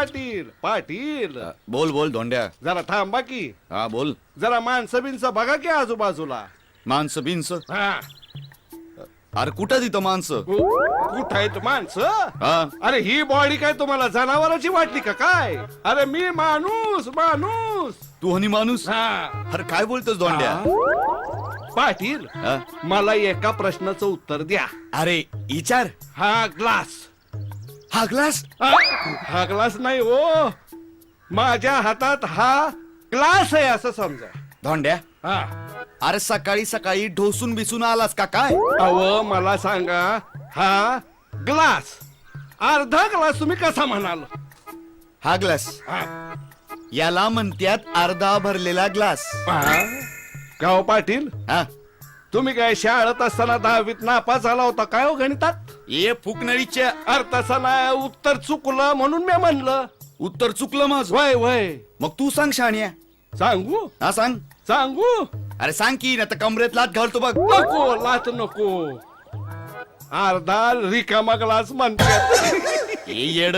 पाटील पाटील बोल बोल धोंड्या. जरा थांबा की. हा बोल. जरा माणसं बिनसं बघा की आजूबाजूला. माणसं बिनस. हा अरे कुठं तिथं माणसं? कुठं आहेत माणसं? हा अरे ही बॉडी काय तुम्हाला जनावरांची वाटली का काय? अरे मी माणूस माणूस. तू हनी माणूस? हा अरे काय बोलतोस धोंड्या? पाटील हा? मला एका प्रश्नाचं उत्तर द्या. अरे विचार. हा ग्लास हा ग्लास? हा ग्लास नाही हो, माझ्या हातात हा ग्लास आहे असं समजा. धोंड्या हा अरे सकाळी सकाळी ढोसून बिसून आलास का काय? अव मला सांगा, हा ग्लास अर्धा ग्लास तुम्ही कसा म्हणाल? हा ग्लास हा. याला म्हणत्यात अर्धा भरलेला ग्लास. गाव पाटील हा तुम्ही काय शाळेत असताना 10वीत नापास झाला होता काय हो गणितात? ये फुकणरीच्या. अरे तसं नाही, उत्तर चुकलं म्हणून मी म्हणलं. उत्तर चुकलं माझं. वय वय मग तू सांग शाण्या. सांगू हा सांग. सांगू अरे सांग की नाही तर कमरेत लात घालतो बघ. नको लाच नको. अर्धा रिकामा ग्लास म्हणतात. ए येड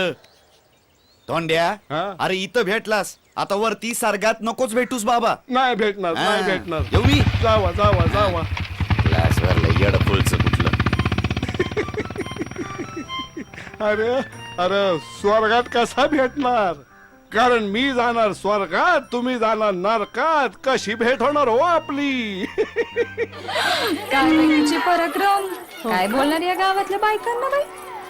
धोंड्या. हा? अरे इथं भेटलास, आता वरती सर्गात नकोच भेटूस बाबा. नाही भेटणार नाही हा. भेटणार. येऊ मी. जावा जावा जावा. ग्लास वरलं येड फुलचं कुठलं. अरे अरे स्वर्गात कसा भेटणार? कारण मी जाणार स्वर्गात, तुम्ही जाणार नरकात. कशी भेट होणार हो आपली? काय बहिणीचे पराक्रम. काय बोलणार या गावातल्या बायकांना बाई?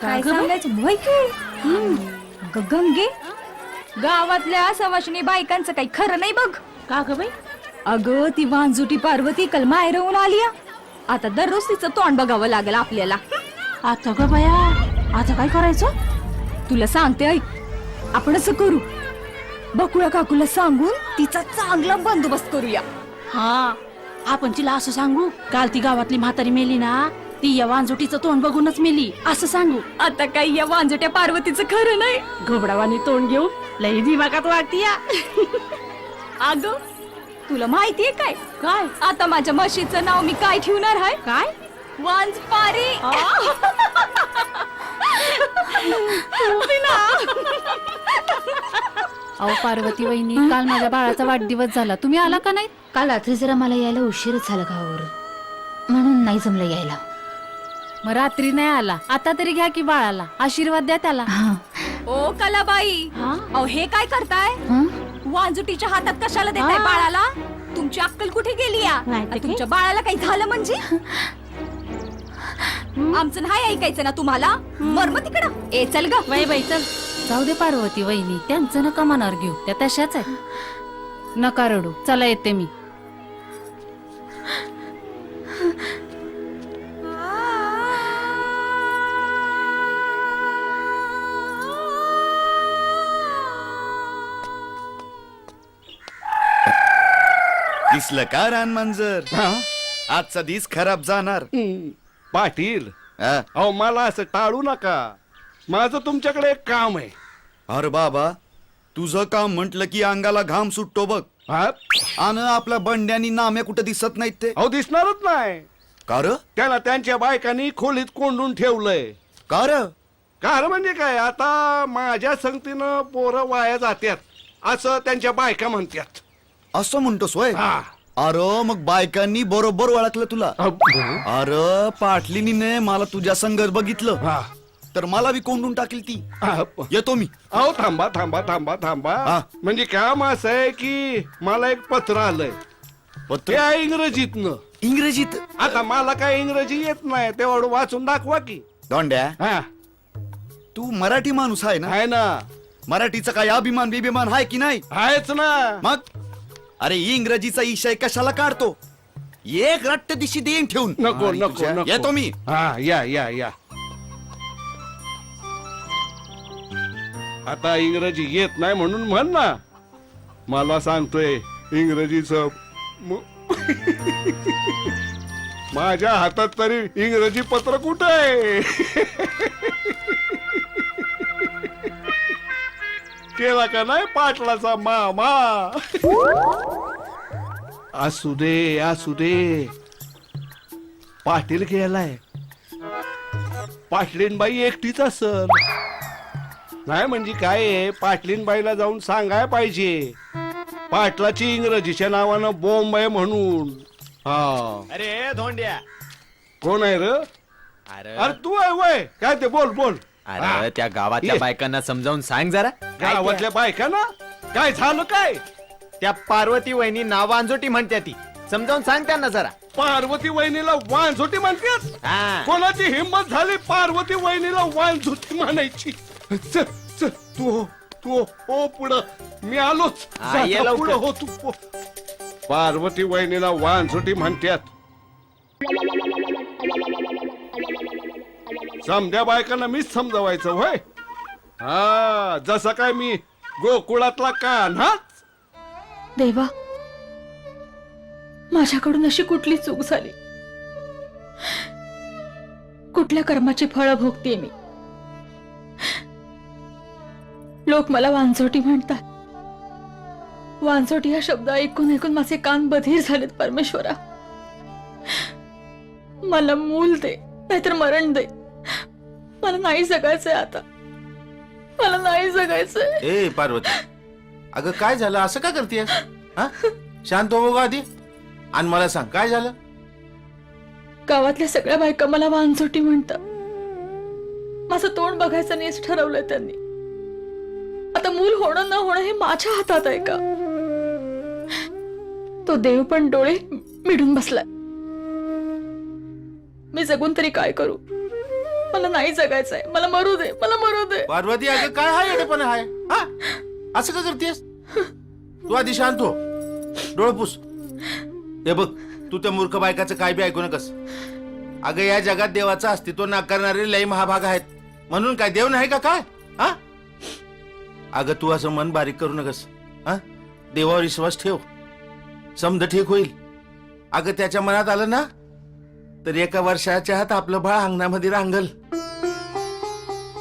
काय सांगायचं माहित की? गंगे गावातल्या सवाशिनी बायकांचं काही खरं नाही बघ. का ग बाई? अगं ती वांजुटी पार्वती कल माहेरहून आली आ. आता दररोज तिचं तोंड बघावं लागेल आपल्याला. आता ग बया, आता काय करायचं? तुला सांगते ऐक, आपण असं करू, बकुळा काकूला सांगून तिचा चांगला बंदोबस्त करूया. हा, आपण तिला असं सांगू, काल ती गावातली म्हातारी मेली ना, ती या वांजुटीचं तोंड बघूनच मेली असं सांगू. आता काही या वांजुट्या पार्वतीचं खरं नाही. घोबडावानी तोंड घेऊन लई दिमागात वाटती या. अगं तुला माहितीये काय? काय? आता माझ्या म्हशीचं नाव मी काय ठेवणार आहे? काय? वांजपारी. अहो पार्वती वहिनी, काल माझ्या बाळाचा वाढदिवस झाला, तुम्ही आला का नाही? काल रात्री जरा मला यायला उशीरच झाला गावावर, म्हणून नाही जमलं यायला. मग रात्री नाही आला, आता तरी घ्या की बाळाला, आशीर्वाद द्या त्याला. ओ कलाबाई, अहो हे काय करताय? वांजुटीच्या हातात कशाला देताय बाळाला? तुमची अक्कल कुठे गेली या? नाही ते तुमच्या बाळाला काही झालं म्हणजे? आमचं नाही ऐकायचं ना तुम्हाला? मर्म तिकडं. ए चल ग. बाई बाई चल. जाऊ दे पार्वती वहिनी, त्यांचं नका मनावर घेऊ, त्या तशाच आहेत. नका रडू, चला येते मी. दिसलं का रान मांजर? आजचा दिस खराब जाणार. पाटील हा? अहो मला असं टाळू नका. माझं तुमच्याकडे एक काम आहे. अरे बाबा, तुझं काम म्हंटल की अंगाला घाम सुटतो बघ. हा? आणि आपल्या बंड्यानी नामे कुठे दिसत नाहीत ते. अहो दिसणारच नाही. कार त्याला त्यांच्या बायकांनी खोलीत कोंडून ठेवलंय. कार कारण म्हणजे काय, आता माझ्या संगतीनं पोरं वाया जात्यात असं त्यांच्या बायका म्हणतात. असं म्हणतोस वय? हा. अरे मग बायकांनी बरोबर ओळखलं तुला. अरे पाटलीनीने मला तुझ्या संगत बघितलं हा. तर मला बी कोंडून टाकली ती. हा. येतो मी. अहो थांबा थांबा थांबा थांबा. हा. म्हणजे काम असं आहे की मला एक पत्र आलंय. पत्र? ते आहे इंग्रजीतनं. इंग्रजीत? आता मला काय इंग्रजी येत नाही, तेवढं वाचून दाखवा की. दोंड्या, हा तू मराठी माणूस आहे ना? आहे ना. मराठीचा काय अभिमान बिभिमान आहे की नाही? आहेच ना. मग अरे इंग्रजीचा विषय कशाला काढतो? एक रट्ट दिशी देईन ठेवून. नको आणि नको तुझ्या- नको. येतो मी. हा या या या. आता इंग्रजी येत नाही म्हणून म्हण ना. मला सांगतोय इंग्रजीच. माझ्या हातात तरी इंग्रजी पत्र कुठे आहे? केला का नाही पाटलाचा मामा? असू दे असू दे. पाटील गेलाय. पाटलीनबाई एकटीच असल. नाही म्हणजे काय आहे, पाटलीनबाईला जाऊन सांगाय पाहिजे पाटलाची इंग्रजीच्या नावानं बॉम्ब आहे म्हणून. हा अरे धोंड्या, कोण आहे र? अरे अरे तू आहे वय काय ते बोल बोल. अरे त्या गावातल्या ये. बायकांना समजावून सांग जरा. गावातल्या बायका ना काय झालं काय? त्या पार्वती वहिनी नाव वांजोटी म्हणत्या ती, समजावून सांग त्यांना जरा. पार्वती वहिनीला वांझोटी म्हणतेस? हा. कोणाची हिंमत झाली पार्वती वहिनीला वांझोटी म्हणायची? चल चल तू तू हो पुढं, मी आलोच. हा, ये जा, लवकर. पुढं हो तू हो. पार्वती वहिनीला वांझोटी म्हणतात. समध्या बायकांना मीच समजवायचं होय. हा जसं काय मी गोकुळातला कान. हा देवा, माझ्याकडून अशी कुठली चूक झाली? कुठल्या कर्माची फळं भोगते मी? लोक मला वांझोटी म्हणतात. वांझोटी हा शब्द ऐकून ऐकून माझे कान बधीर झालेत. परमेश्वरा, मला मूल दे नाहीतर मरण दे. मला नाही जगायचंय आता, मला नाही जगायचंय. ए पार्वती, अगं काय झालं? असं का करतेस? हा, शांत हो ग आधी आणि मला सांग काय झालं. गावातल्या सगळ्या बायका मला वांझोटी म्हणतात. माझं तोंड बघायचं नाहीच ठरवलंय त्यांनी. आता मूल होणं न होणं हे माझ्या हातात आहे का? तो देव पण डोळे मिळून बसलाय. मी जगून तरी काय करू? मला नाही जगायचंय, मला मरू दे, मला मरू दे. पार्वती, अगं काय हाय येडेपण हाय? हा, असं का करतेस? तू आधी शांत हो, डोळे पुस. हे बघ, तू त्या मूर्ख बायकाचं काय बी ऐकू नकस. अगं या जगात देवाचं अस्तित्व नाकारणारे लय महाभाग आहेत. म्हणून काय देव नाही का काय? हा, अगं तू असं मन बारीक करू नकस. हा, देवावर विश्वास ठेव, समज ठीक होईल. अगं त्याच्या मनात आलं ना तर एका वर्षाच्या आत आपलं बाळ अंगणामध्ये रांगल.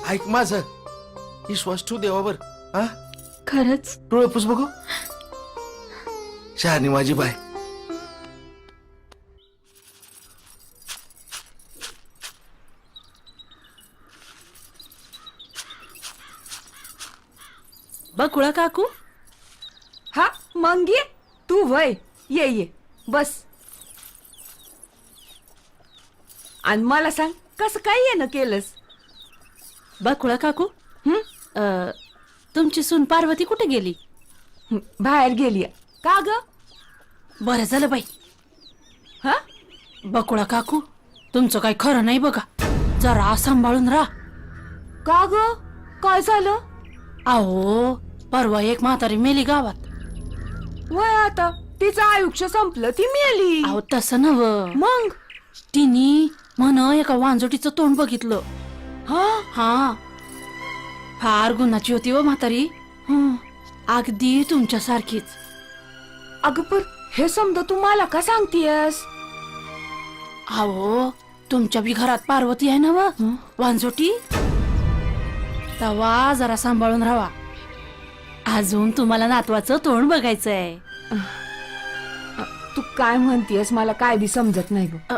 ऐक माझं, विश्वास ठेव देवावर. हा, खरंच? डोळे पुस बघू. शहाणी माझी बाय. बकुळा काकू, हा मग ये तू वय ये ये बस. आणि मला सांग कसं काय येणं केलंस? बकुळा काकू, तुमची सून पार्वती कुठे गेली? बाहेर गेली. का ग? बरं झालं बाई. हा बकुळा काकू, तुमचं काही खरं नाही बघा. जरा सांभाळून राहा. का ग? काय झालं? अहो, परवा एक म्हातारी मेली गावात. वय आता तिचं आयुष्य संपलं, ती मेली. अहो तसं नव, मग तिने म्हण एका वांजोटीचं तोंड बघितलं. हा हा, फार गुणाची होती व म्हातारी. अगदी तुमच्यासारखीच. अगं पण हे समजा तू मला का सांगतीयस? अहो, तुमच्या बी घरात पार्वती आहे ना व वांजोटी. तवा जरा सांभाळून राहा. अजून तुम्हाला नातवाचं तोंड बघायचंय. तू काय म्हणतीयस मला काय बी समजत नाही ग.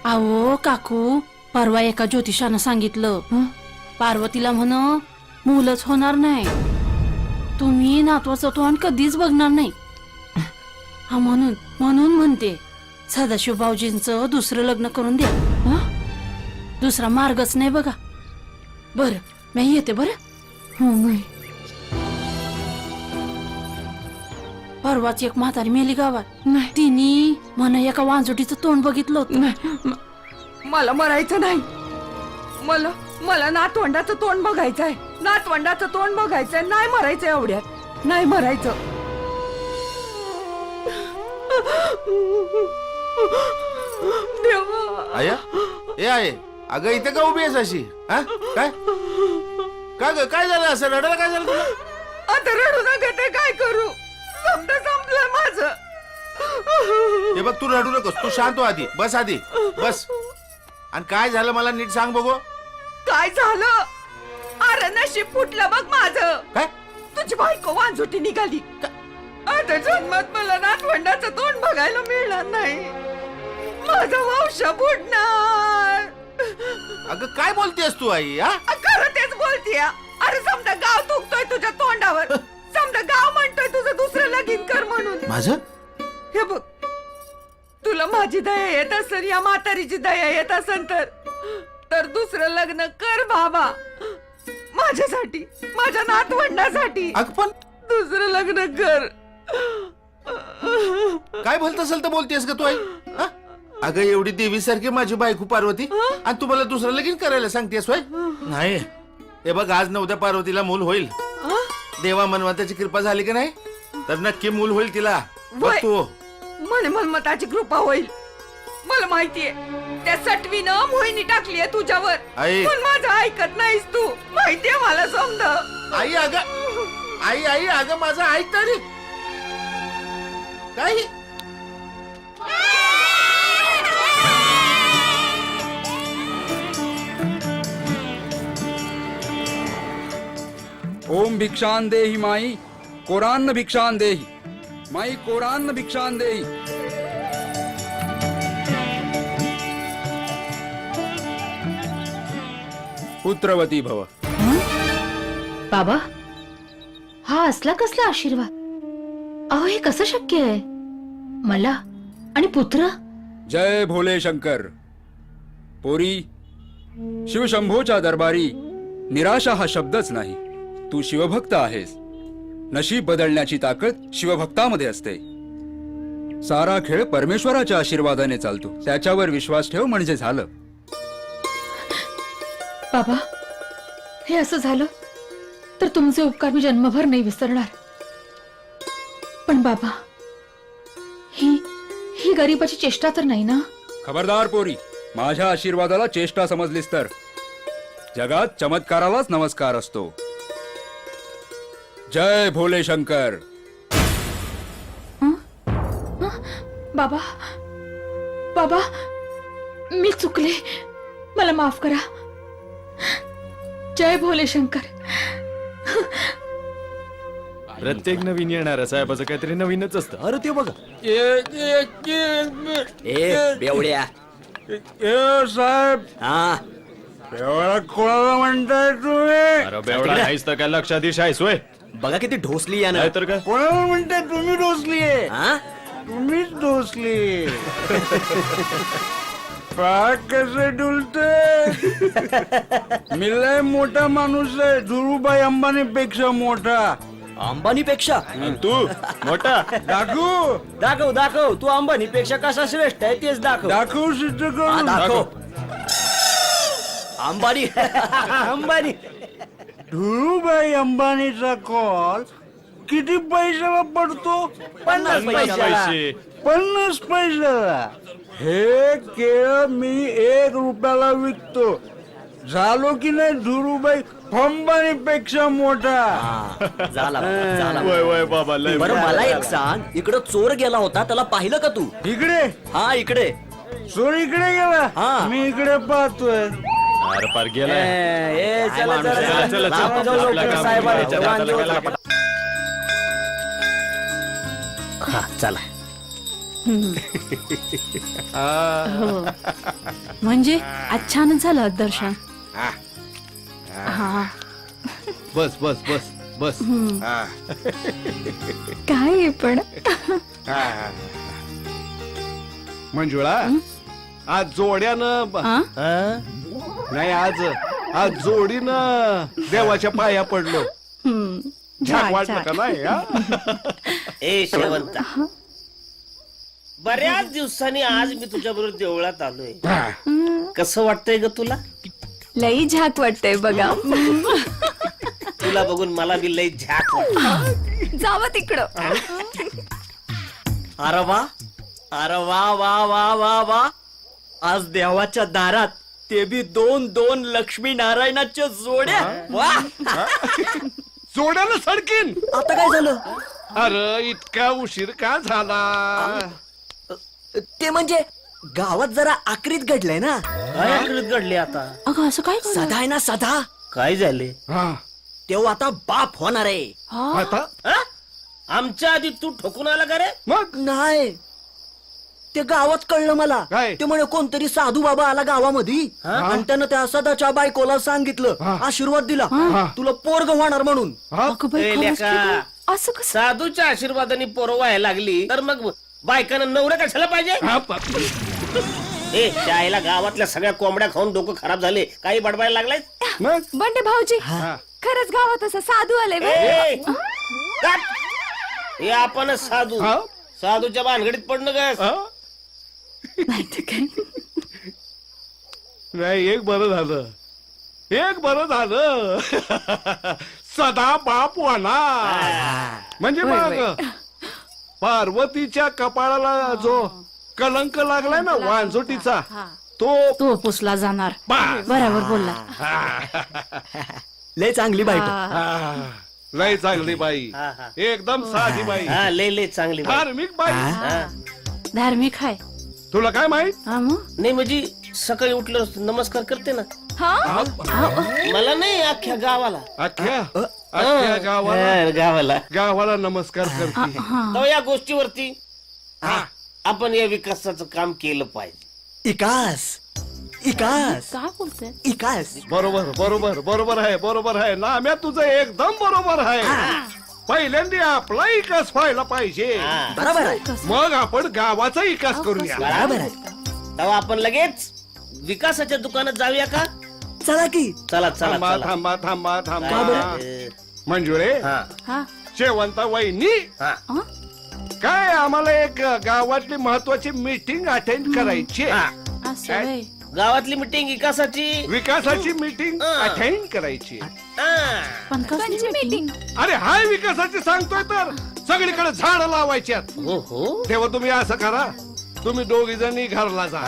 अहो काकू, परवा एका ज्योतिषानं सांगितलं पार्वतीला म्हण मूलच होणार नाही. तुम्ही नातवाचं तोंड कधीच बघणार नाही. हा, म्हणून म्हणून म्हणते सदाशिव भाऊजींचं दुसरं लग्न करून द्या. दुसरा मार्गच नाही बघा. बर, मी येते. बरं, परवाच एक म्हातारी मेली गावात. तिने म्हण एका वांजोटीचं तोंड बघितलं होतं. मला मरायचं नाही. मला नातवंडाचं तोंड बघायचंय. नातवंडाचं तोंड बघायचंय. नाही मरायचं एवढ्यात. नाही मरायचं. देवा. आया, ए आहे, अगं इथे का उभी आहेस अशी? हा, काय का ग? काय झालं? असं रडायला काय झालं तुला? आता रडू नका. ते काय करू? संपलं माझं. हे बघ, तू रडू नकोस. तू शांत हो आधी. बस आधी बस. आणि काय झालं मला नीट सांग बघू. काय झालं? अरे नशीब फुटलं बघ माझं. काय? तुझी बायको वांझोटी निघाली. आता जन्मात मला नातवंडाचं तोंड बघायला मिळणार नाही. माझा वंश बुडणार. अगं काय बोलतेस तू आई? हा, खरं तेच बोलते. माहितीये अरे समजा गाव थुकतोय तुझ्या तोंडावर समजा गाव म्हणतोय तुझं दुसरं लगीन कर म्हणून माझं हे बघ तुला माझी दया येत असेल या म्हातारीची दया येत असेल तर दुसरं लग्न कर बाबा माझ्यासाठी माझ्या नातवंडासाठी अग पण दुसरं लग्न कर काय बोलत असेल तर बोलतेस का तू आई हा? अगं एवढी देवीसारखी माझी बायको पार्वती आणि तुम्हाला दुसरं लगीन करायला सांगतेस होय नाही हे बघ आज न उद्या पार्वतीला मूल होईल देवा मनवंताची कृपा झाली की नाही तर नक्की मूल होईल तिला बघ होय. तू म्हणे मन्मताची कृपा होईल मला माहितीये त्या सटवीनं मोहिनी टाकलीये तुझ्यावर आई. पण माझं ऐकत नाहीस तू माहितीये मला समजा आई अगं आई अगं माझं ऐक तरी काही ओम भिक्षान देहि माई कोरान्न भिक्षान देहि माई कोरान्न भिक्षान देहि. पुत्रवती भव. बाबा हा असला कसला आशीर्वाद अहो हे कसं शक्य आहे मला आणि पुत्र जय भोले शंकर. पोरी शिवशंभोच्या दरबारी निराशा हा शब्दच नाही. तू शिवभक्त आहेस. नशीब बदलण्याची ताकद शिवभक्तामध्ये असते. सारा खेळ परमेश्वराच्या आशीर्वादाने चालतो. त्याच्यावर विश्वास ठेव म्हणजे झालं. बाबा हे असं झालं तर तुमचे उपकार मी जन्मभर नाही विसरणार. पण बाबा ही गरीबाची चेष्टा तर नाही ना. खबरदार पोरी, माझ्या आशीर्वादाला चेष्टा समजलीस तर जगात चमत्कारालाच नमस्कार असतो. जय भोले शंकर. बाबा बाबा मी चुकले मला माफ करा. जय भोले शंकर. प्रत्येक नवीन येणाऱ्या साहेबाचं काहीतरी नवीनच असतं. अरे ते बघा बेवड्या साहेब, एवढा कोणाला म्हणताय तुम्ही? अरे बेवडा नाहीस तर काय लक्षात आहेस होय. बघा किती ढोसली या नाही तर काय कोणाला म्हणताय तुम्ही? ढोसली तुम्हीच ढोसली. पाक कसे डुलते. मी लय मोठा माणूस आहे. धुरूभाई अंबानी पेक्षा मोठा. अंबानी पेक्षा तू मोठा दाखवू दाखव दाखव तू अंबानी पेक्षा कसा श्रेष्ठ आहे तेच दाखव. दाखवू सिद्ध करू. दाखव अंबानी अंबानी. धुरूभाई अंबानीचा कॉल किती पैशाला पडतो? 50 पैशाला. 50 पैशाला. हे केळ मी 1 रुपयाला विकतो. झालो की नाही धुरूभाई अंबानी पेक्षा मोठा. झाला झाला. वय वय बाबा लय बरं मला एक सांग, इकडं चोर गेला होता त्याला पाहिलं का तू? इकडे हा इकडे. चोर इकडे गेला. हा. मी इकडे पाहतोय. अरे पार गेलाय. चला चला, चला, चला. आपल्या कामाच्या हाताला काय लागतं? हा चला. म्हणजे आज छानच झालं दर्शन. हा बस बस बस बस हा. काय पण हा. मंजुळा आज जोड्यानं नाही आज जोडीनं देवाच्या पाया पडलो. छान वाटलं का नाही? हा? ए शेवंता, बऱ्याच दिवसांनी आज मी तुझ्या बरोबर देवळात आलोय. कसं वाटतंय ग तुला? लई झाक वाटतंय बघा. तुला बघून मला बी लई झाक वाटत. जावं तिकडं. अरे वा अरे वा वा वा वा वा. आज देवाच्या दारात ते बी 2 लक्ष्मी नारायणाच्या जोड्या. वा जोड्यानं सडकीन. आता काय झालं? अरे इतका उशीर का झाला? ते म्हणजे गावात जरा आक्रीत घडलंय ना. काय आकृत घडली आता? अगं असं काय सदा आहे ना सदा. काय झाले? हा. तेव्हा आता बाप होणार आहे. आता आमच्या आधी तू ठोकून आला का रे? मग नाही ते गावात कळलं मला. काय? ते म्हणे कोणतरी साधू बाबा आला गावामध्ये आणि त्यानं त्या सदाच्या बायकोला सांगितलं, आशीर्वाद दिला, तुला पोरग होणार म्हणून. ए, लेका, असं कसं? साधूच्या आशीर्वादाने पोरं व्हायला लागली तर मग बायकानं नवऱ्या कशाला पाहिजे? ए त्या आईला गावातल्या सगळ्या कोंबड्या खाऊन डोकं खराब झाले, काही बडबायला लागलाय? मग बंडे भाऊजी खरंच गावात असं साधू आले बे? ए, काट. हे आपणच साधू. हा? साधूच्या भानगडीत पडणं ग. नाही तर काय. नाही, एक बरं झालं, एक बरं झालं. सदा बाप होणार. म्हणजे मग पार्वतीच्या कपाळाला जो कलंक लागलाय ना वांझोटीचा, तो पुसला जाणार. बस. बरोबर बोलला. लय चांगली बायको. लय चांगली बाई, हा, हा. एकदम साधी बाई, हा लय चांगली बाई. धार्मिक बाई. हा. धार्मिक आहे. तुला काय माहित? हा मग नाही म्हणजे सकाळी उठलं नमस्कार करते ना. हा? मला नाही, अख्ख्या गावाला. अख्ख्या गावाला गावाला नमस्कार करते. तो या गोष्टीवरती आपण या विकासाचं काम केलं पाहिजे. इकास इकास काय बोलतोय? इकास. बरोबर बरोबर बरोबर आहे, बरोबर आहे ना. म्या तुझं एकदम बरोबर आहे. पहिल्यांदा आपला विकास व्हायला पाहिजे, बरोबर आहे. मग आपण गावाचा विकास करूया. बरोबर आहे. तेव्हा आपण लगेच विकासाच्या दुकानात जाऊया का? चला की. चला चला थांबा चला. थांबा थांबा थांबा. अरे, मंजुळे, हा, हा शेवंता वहिनी, हा. काय आम्हाला एक गावातली महत्वाची मीटिंग अटेंड करायची आहे. हा. असं होय. गावातली मिटिंग विकासाची. विकासाची मीटिंग अटेंड करायची. हा. पण कसली मीटिंग? अरे हाय विकासाची सांगतोय तर, सगळीकडे झाड लावायच्यात. हो हो. तेव्हा तुम्ही असं करा, तुम्ही दोघी जणी घरला जा,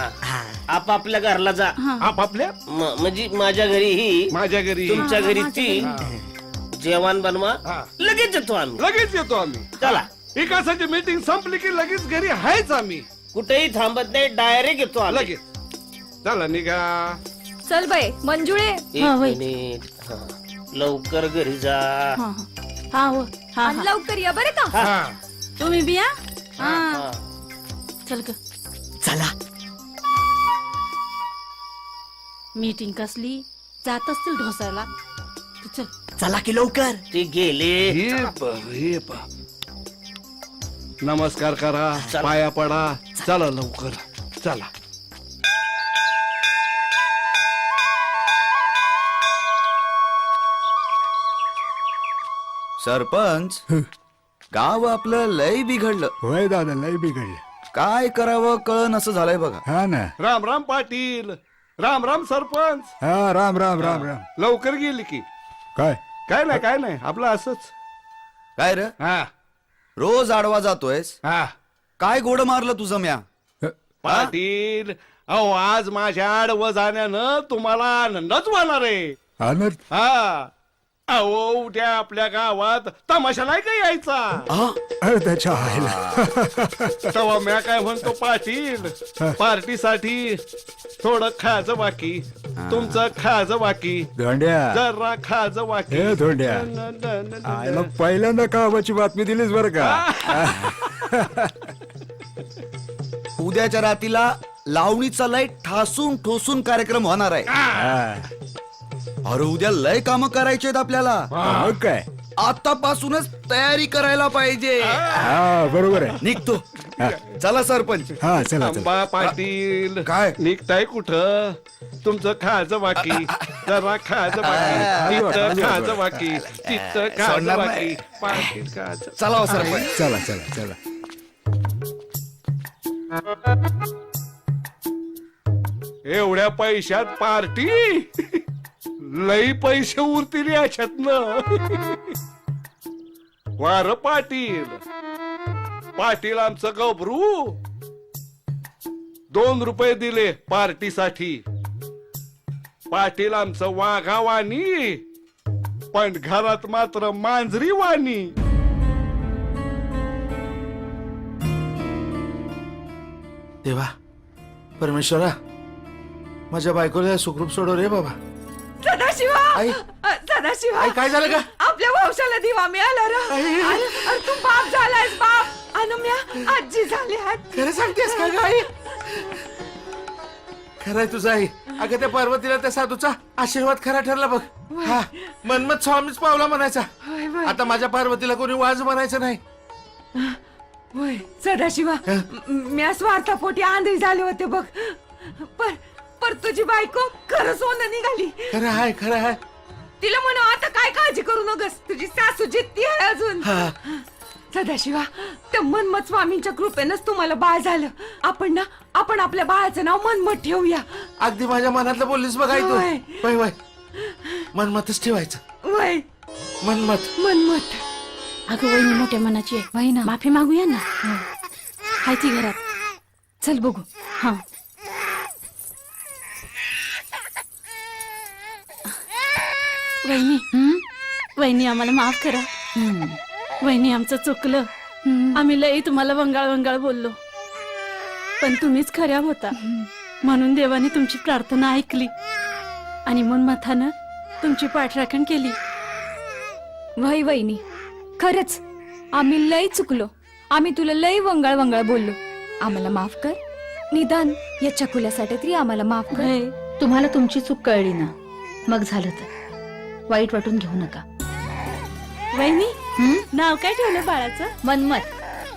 आपापल्या घरला जा. आपापल्या. म्हणजे माझ्या घरी ही, माझ्या घरी, तुमच्या घरी ती. जेवण बनवा, हा. लगेच येतो आम्ही. लगेच येतो आम्ही. चला, विकासाची मीटिंग संपली की लगेच घरी आहेच आम्ही. कुठेही थांबत नाही, डायरेक्ट येतो आम्ही. लगेच चला निघा. चल बाई मंजुळे. एक मिनिट. हा. लवकर घरी जा. हा हा हो हा आणि हा. लवकर या बरं का. हा. तुम्ही बिया हा. चल ग. चला. मीटिंग कसली? जात असतील ढोसायला. तू चल. चला की लवकर. ते गेले. हे प- हे प- नमस्कार करा, चला. पाया पडा, चला लवकर चला. सरपंच, गाव आपलं लय बिघडलं. होय दादा, लय बिघडले. काय करावं कळन असं झालंय बघा. हा ना. राम राम पाटील, राम राम सरपंच. हा राम राम राम राम. लवकर गेली की काय? काय नाही आपलं असंच. काय रे, हा रोज आडवा जातोयस? हा. काय गोड मारलं तुझं म्या? पाटील, अहो आज माझ्या आडवं जाण्यानं तुम्हाला आनंदच होणार आहे. आनंद? हा. अहो उद्या आपल्या गावात तमाशा नाही का यायचा? अरे त्याच्या आईला. तेव्हा म्या काय म्हणतो पाटील, पार्टीसाठी थोडं खायचं बाकी, तुमचं खायचं बाकी, धोंड्या. जरा खायचं बाकी. ए धोंड्या, आईला पहिल्यांदा गावाची बातमी दिलीच बरं का. उद्याच्या रात्रीला लावणीचा लय ठासून ठोसून कार्यक्रम होणार आहे. हा. अरे उद्या लय कामं करायची आहेत आपल्याला. मग काय? आतापासूनच तयारी करायला पाहिजे. हा बरोबर आहे. निघतो. चला सरपंच. हा चला चला. बा पाटील, काय? निघताय कुठं? तुमचं खायचं बाकी, जरा खायचं बाकी, तिथं खायचं बाकी, तिथं खायचं सोडणार बाकी. नाही. पाटील खायचं. चला हो सरपंच. चला चला चला. एवढ्या पैशात पार्टी, लई पैसे उरतील याच्यातनं. वार पाटील, पाटील आमचं गबरू 2 रुपये दिले पार्टीसाठी. पाटील आमचं वाघावानी, पण घरात मात्र मांजरी वाणी. देवा परमेश्वरा, माझ्या बायकोला सुखरूप सोडव रे बाबा. सदाशिवा, आई. सदाशिवा, आई, काय झालं का? आपल्या वंशाला दिवा मिळाला रे. अरे तू बाप झालायस बाप. अनुम्या आजी झाल्यात. खरं सांगतेस का गाई? खरंय तुझं आई. अगं त्या पार्वतीला त्या साधूचा आशीर्वाद खरा ठरला बघ. हा मनमत स्वामीच पावला म्हणायचा. होय, होय. आता माझ्या पार्वतीला कोणी वाज म्हणायचं नाही. होय सदाशिवा, म्या स्वार्थापोटी आंधळी झाले होते बघ. पर तुझी बायको खरं सोनं निघाली. खरं आहे, खरं आहे. तिला म्हणू आता काय काळजी करू नकोस, तुझी सासू जिद्दी आहे अजून. सदाशिवा, त्या मनमत स्वामींच्या कृपेनंच तुम्हाला बाळ झालं. आपण आपल्या बाळाचं नाव मनमत ठेवूया. अगदी माझ्या मनातलं बोललीस बघ आई तू. होय. वय वय मनमतच ठेवायचं. वय मनमत. मनमत. अगं वहिनी मोठ्या मनाची आहे. वही ना, माफी मागूया ना. हाय ती घरात. चल बघू. हा वहिनी, वहिनी आम्हाला माफ करा. वहिनी आमचं चुकलं. आम्ही लई तुम्हाला वंगाळ बोललो, पण तुम्हीच खऱ्या होता म्हणून देवाने तुमची प्रार्थना ऐकली आणि मनमथानं तुमची पाठराखण केली. वही वहिनी, खरंच आम्ही लई चुकलो. आम्ही तुला लई वंगाळ बोललो. आम्हाला माफ कर. निदान या चकुल्यासाठी तरी आम्हाला माफ कर. तुम्हाला तुमची चूक कळली ना, मग झालं तर वाईट वाटून घेऊ नका. वहिनी, नाव काय ठेवलं बाळाचं? मनमत.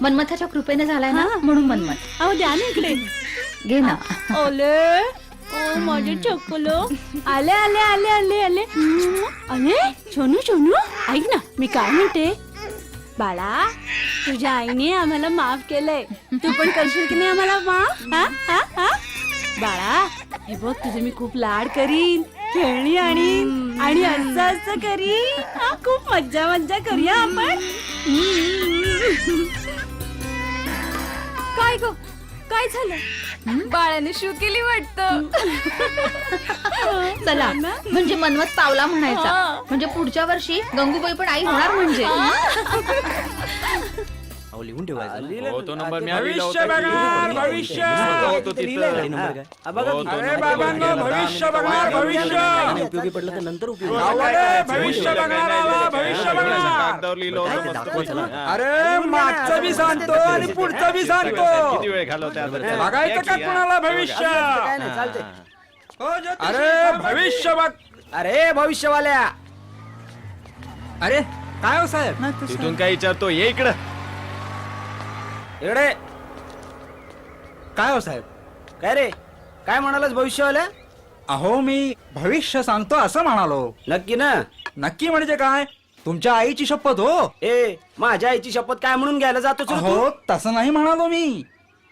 मनमथाच्या कृपेने झालाय ना, म्हणून मनमत. अहो द्या ना इकडे. घे ना. ओले ओ माझे चकोलो. आले आले आले आले आले अरे सोनू ऐक ना, मी काय म्हणते, बाळा तुझ्या आईने आम्हाला माफ केलंय, तू पण करशील की नाही आम्हाला माफ? हा हा हा बाळा, हे बघ तुझे मी खूप लाड करीन, खेळणी आणीन आणि असं करीन. खूप मज्जा करूया आपण. काय ग, काय झालं? बाळाने शू केली वाटतं. चला, म्हणजे मनमत पावला म्हणायचा. म्हणजे पुढच्या वर्षी गंगूबाई पण आई होणार म्हणजे. लिहून ठेवायचं. भविष्य बघणार भविष्य. अरे बाबांनो, भविष्य बघणार भविष्य. उपयोगी पडलं तर नंतर उपयोगी. भविष्य बघणार आला, भविष्य बघणार. अरे मागचं बी सांगतो आणि पुढचं बी सांगतो. बघायचं का कुणाला भविष्य? अरे भविष्य बघ. अरे भविष्यवाल्या, अरे काय हो साहेब? तिथून काय विचारतो, ये इकडं. इकडे काय हो साहेब? काय रे, काय म्हणालास भविष्यवाल्या? अहो मी भविष्य सांगतो असं म्हणालो. नक्की ना? नक्की म्हणजे काय? तुमच्या आईची शपथ हो. ए, माझ्या आईची शपथ काय म्हणून घ्यायला जातोस रे तू? अहो तसं नाही म्हणालो मी.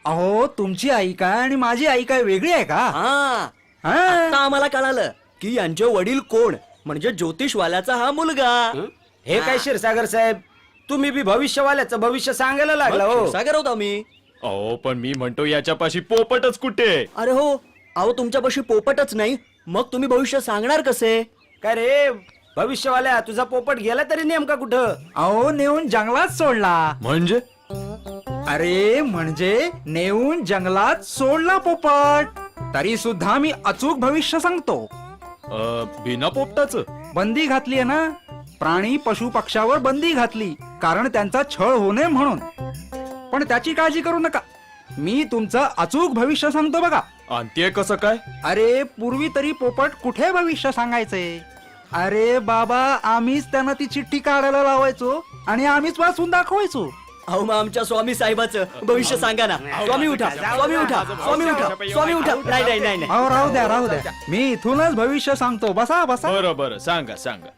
अहो तुमची आई काय आणि माझी आई काय वेगळी आहे का? हा, हा? आता आम्हाला कळालं की यांचे वडील कोण, म्हणजे ज्योतिषवाल्याचा हा मुलगा. हे काय क्षीरसागर साहेब, तुम्ही बी भविष्यवाल्याचं भविष्य सांगायला लागला हो. सागर होता मी. अहो पण मी म्हणतो याच्यापाशी पोपटच कुठे? अरे हो, अहो तुमच्यापाशी पोपटच नाही, मग तुम्ही भविष्य सांगणार कसे? काय रे भविष्यवाल्या, तुझा पोपट गेला तरी नेमका कुठं? अहो नेऊन जंगलात सोडला. म्हणजे अरे म्हणजे नेऊन जंगलात सोडला पोपट. तरी सुद्धा मी अचूक भविष्य सांगतो. बिना पोपटाचं? बंदी घातली आहे ना, प्राणी पशु पक्षावर बंदी घातली, कारण त्यांचा छळ होऊ नये म्हणून. पण त्याची काळजी करू नका, मी तुमचं अचूक भविष्य सांगतो बघा. आणि ते कसं काय? अरे पूर्वी तरी पोपट कुठे भविष्य सांगायचे? अरे बाबा, आम्हीच त्यांना ती चिठ्ठी काढायला लावायचो आणि आम्हीच वाचून दाखवायचो. अहो मग आमच्या स्वामी साहेबाचं भविष्य सांगा ना. स्वामी उठा, स्वामी उठा, स्वामी उठा, स्वामी उठा. नाही नाही नाही नाही. अहो राहू द्या, मी इथूनच भविष्य सांगतो. बसा बसा. बरं सांगा सांगा.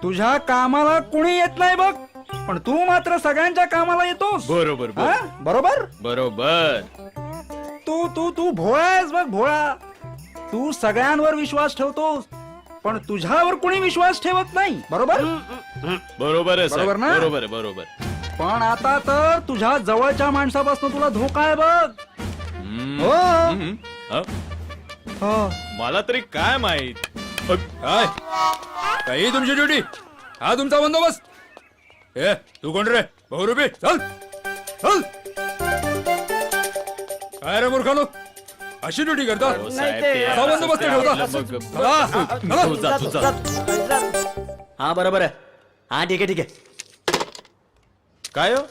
तुझ्या कामाला कुणी येत नाही बघ, पण तू मात्र सगळ्यांच्या कामाला येतोस. बरोबर हा? बरोबर. बरोबर. तू भोळा आहेस बघ, भोळा. तू सगळ्यांवर विश्वास ठेवतोस, पण तुझ्यावर कुणी विश्वास ठेवत नाही. बरोबर. बरोबर आहे साहेब. बरोबर ना? बरोबर. पण आता तर तुझ्या जवळच्या माणसापासून तुला धोका आहे बघ. हो. हा? हो. मला तरी काय माहित. काय काही तुमची ड्युटी, हा तुमचा बंदोबस्त. ए तू कोण रे? बहुरूपी, चल चल. काय रे मूर्खानो, अशी ड्युटी करता? असा बंदोबस्त ठेवता? हा बरोबर आहे. हा ठीक आहे. काय हो,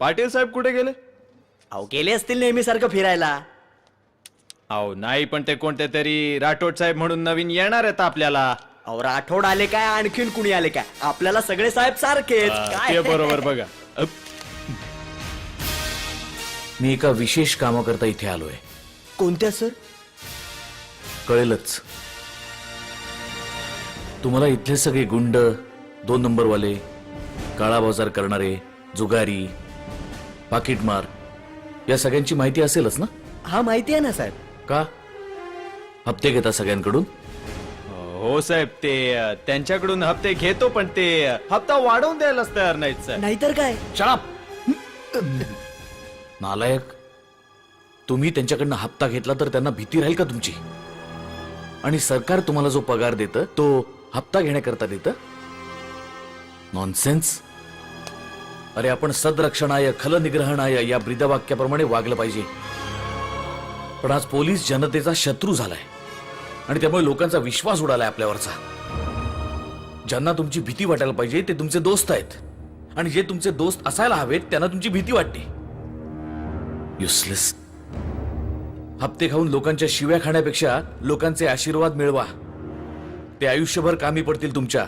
पाटील साहेब कुठे गेले? अहो गेले असतील नेहमीसारखं फिरायला. अहो नाही, पण ते कोणते तरी राठोड साहेब म्हणून नवीन येणार आहेत आपल्याला. अहो राठोड आले काय आणखीन कुणी आले काय, आपल्याला सगळे साहेब सारखेच. ते बरोबर बघा. मी एका विशेष कामाकरता इथे आलोय. कोणत्या सर? कळेलच. तुम्हाला इथले सगळे गुंड, 2 नंबरवाले, काळा बाजार करणारे, जुगारी, पाकिटमार या सगळ्यांची माहिती असेलच ना? हा माहिती आहे ना साहेब. का हप्ते घेता सगळ्यांकडून? हो साहेब, ते त्यांच्याकडून हप्ते घेतो, पण ते हप्ता वाढवून द्यायलाच तयार नाहीत साहेब. नाहीतर काय. नालायक, तुम्ही त्यांच्याकडनं हप्ता घेतला तर त्यांना भीती राहील का तुमची? आणि सरकार तुम्हाला जो पगार देतं तो हप्ता घेण्याकरता देतं? नॉनसेन्स. अरे आपण सदरक्षणाय खलनिग्रहणाय या ब्रीदवाक्याप्रमाणे वागलं पाहिजे. पण आज पोलीस जनतेचा शत्रू झालाय आणि त्यामुळे लोकांचा विश्वास उडालाय आपल्यावरचा. ज्यांना तुमची भीती वाटायला पाहिजे ते तुमचे दोस्त आहेत, आणि जे तुमचे दोस्त असायला हवेत त्यांना तुमची भीती वाटते. युसलेस. हप्ते खाऊन लोकांच्या शिव्या खाण्यापेक्षा लोकांचे आशीर्वाद मिळवा. ते आयुष्यभर कामी पडतील तुमच्या,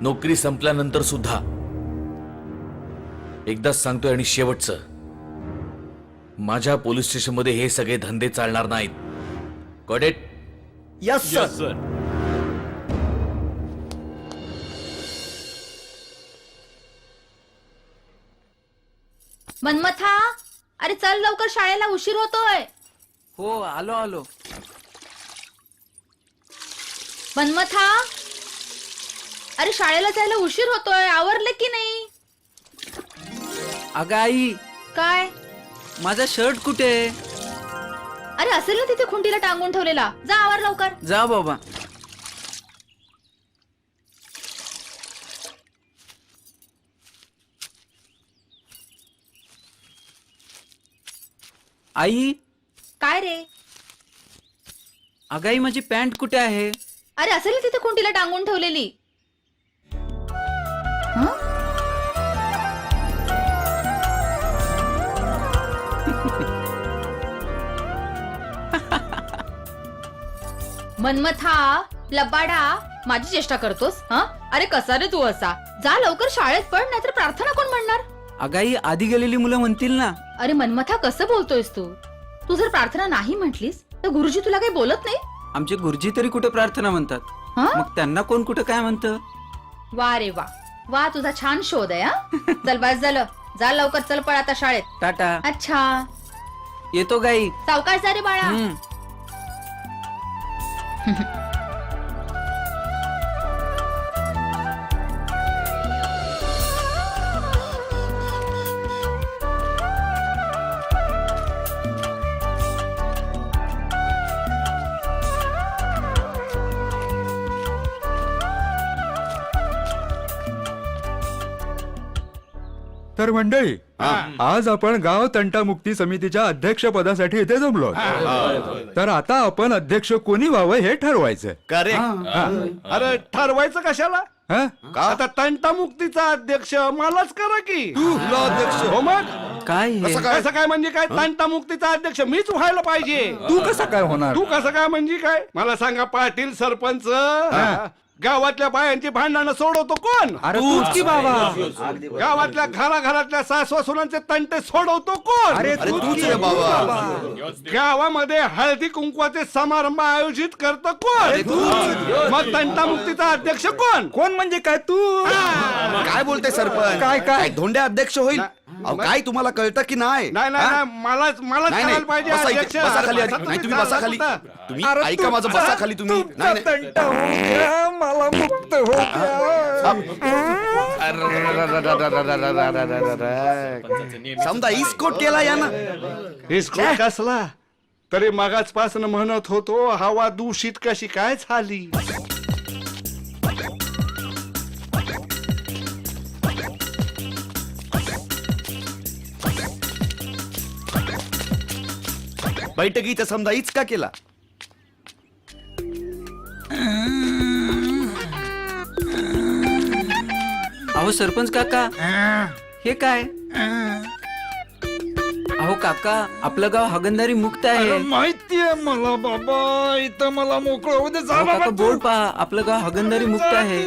नोकरी संपल्यानंतर सुद्धा. एकदाच सांगतोय आणि शेवटचं, माझ्या पोलीस स्टेशनमध्ये हे सगळे धंदे चालणार नाहीत. Got it? Yes sir. Manmatha, अरे चल लवकर, शाळेला उशीर होतोय. हो आलो आलो. मनमथा, अरे शाळेला जायला उशीर होतोय, आवरले की नाही? अगं आई, काय? माझा शर्ट कुठे? अरे असेल ना तिथे खुंटीला टांगून ठेवलेला, जा आवर लवकर. जा बाबा. आई, काय रे? अगाई माझी पॅन्ट कुठे आहे? अरे असेल ना तिथे खुंटीला टांगून ठेवलेली. हं? मनमथा, लबाडा, माझी चेष्टा करतोस? हा, अरे कसा रे तू असा? जा लवकर शाळेत पड, नाहीतर प्रार्थना कोण म्हणणार? अगाई आधी गेलेली मुलं म्हणतील ना. अरे मनमथा, कसं बोलतोयस तू? तू जर प्रार्थना नाही म्हटलीस तर गुरुजी तुला काही बोलत नाही? आमचे गुरुजी तरी कुठे प्रार्थना म्हणतात, हा? मग त्यांना कोण कुठे काय म्हणतं? वा रे वा, वा तुझा छान शोध आहे. हा, चल बस झालं, जा लवकर, चल पळ आता शाळेत. टाटा. अच्छा, येतो गाई. सावकाश जा रे बाळा. तर मंडळी, आज आपण गाव तंटामुक्ती समितीच्या अध्यक्ष पदासाठी इथे जमलो. तर आता आपण अध्यक्ष कोणी व्हावं हे ठरवायचं. करेक्ट. अरे ठरवायचं कशाला? हा? आता तंटामुक्तीचा अध्यक्ष मलाच करा की. तुला अध्यक्ष. हो मग काय हे? कसं काय म्हणजे काय? तंटामुक्तीचा अध्यक्ष मीच व्हायला पाहिजे. तू कसं काय होणार? तू कसं काय म्हणजे काय? मला सांगा पाटील सरपंच, गावातल्या बायांची भांडणं सोडवतो कोण? अरे तूच की बाबा. गावातल्या घराघरातल्या सासवा सुनांचे तंटे सोडवतो कोण? अरे अरे तूच तूच की रे बाबा. गावामध्ये हळदी कुंकवाचे समारंभ आयोजित करतो कोण? मग तंटामुक्तीचा अध्यक्ष कोण? कोण म्हणजे काय तू? काय बोलते सरपंच? काय? धोंड्या अध्यक्ष होईल? अहो काय तुम्हाला कळतं की नाही? नाही नाही हा? नाही, मलाच नाही करायला पाहिजे बसा इथे, अध्यक्ष. बसा खाली. बसा नाही तुम्ही बसा खाली. तुम्ही ऐका माझं, बसा खाली तुम्ही. नाही नाही. मला मुक्त हो समजा इस्कोट केला यानं. हिसकोट कसला? तरी मगाचपासून म्हणत होतो हवा दूषित कशी काय झाली. बैठकीचा समजा इचका केला. अहो सरपंच काका, हे काय? अहो काका आपलं गाव हागंदारी मुक्त आहे. माहितीये मला बाबा, इथं मला मोकळं होऊ दे. जा बाबा तू. बोर्ड पहा, आपलं गाव हागंदारी मुक्त आहे.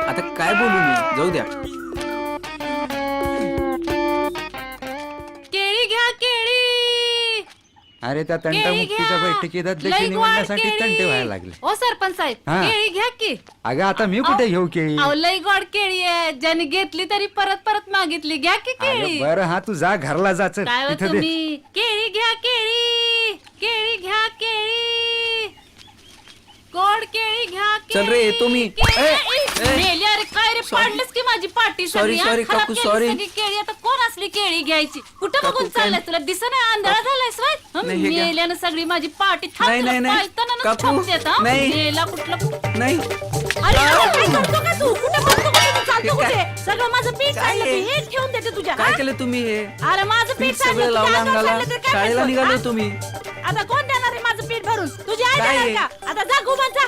आता काय बोलू मी, जाऊ द्या. केळी घ्या केळी. अरे त्या केळी तंटामुक्तीच्या घ्या. बैठकीत अध्यक्ष लई गोड निवडण्यासाठी केळी. तंटे व्हायला लागले. ओ सरपंच साहेब, हा. केळी घ्या की. अगं आता मी कुठे घेऊ केळी? अहो लई गोड केळी आहे, ज्याने घेतली तरी परत परत मागितली. घ्या की केळी. अगं बरं, हा तू जा घरला जाच काय हो तिथं दे. तुम्ही, केळी घ्या केळी. केळी घ्या केळी. गोड केळी घ्या केळी. चल रे, येतो मी. मेली, अरे काय रे, पाडलीस की माझी पाटी सगळी, हा? सॉरी, खराब काकू, केली सॉरी. सगळी केळी. आता कोण असली केळी घ्यायची? कुठं काकू, बघून काय- चाललाय तुला? दिसना आंधळा झालायस व्हय? हं, नाही, हे घ्या. मेल्यानं सगळी माझी पाटी थांब, नाही, तुला नाही, नाही. पाळताना ना काकू, थांबतेत, हं? नाही. मेला कुठलं. नाही अरे काय करतो का तू? कुठे बघतो का तू? चालतो हे काय- कुठे? सगळं माझं पीठ काय सांडलं, हे? मी हे ठेवून देते तुझ्या, काय हा? केलं तुम्ही हे? अरे माझं पीठ सगळं सांडलं, लावलं तुझ्या अंगावर अंगाला. सांडलं तर काय शाळेला करतो, निघालो हा? तुम्ही. आता कोण देणार आहे माझं पीठ भरून? तुझी आई काय देणार हे? का? आता जा घुमत जा.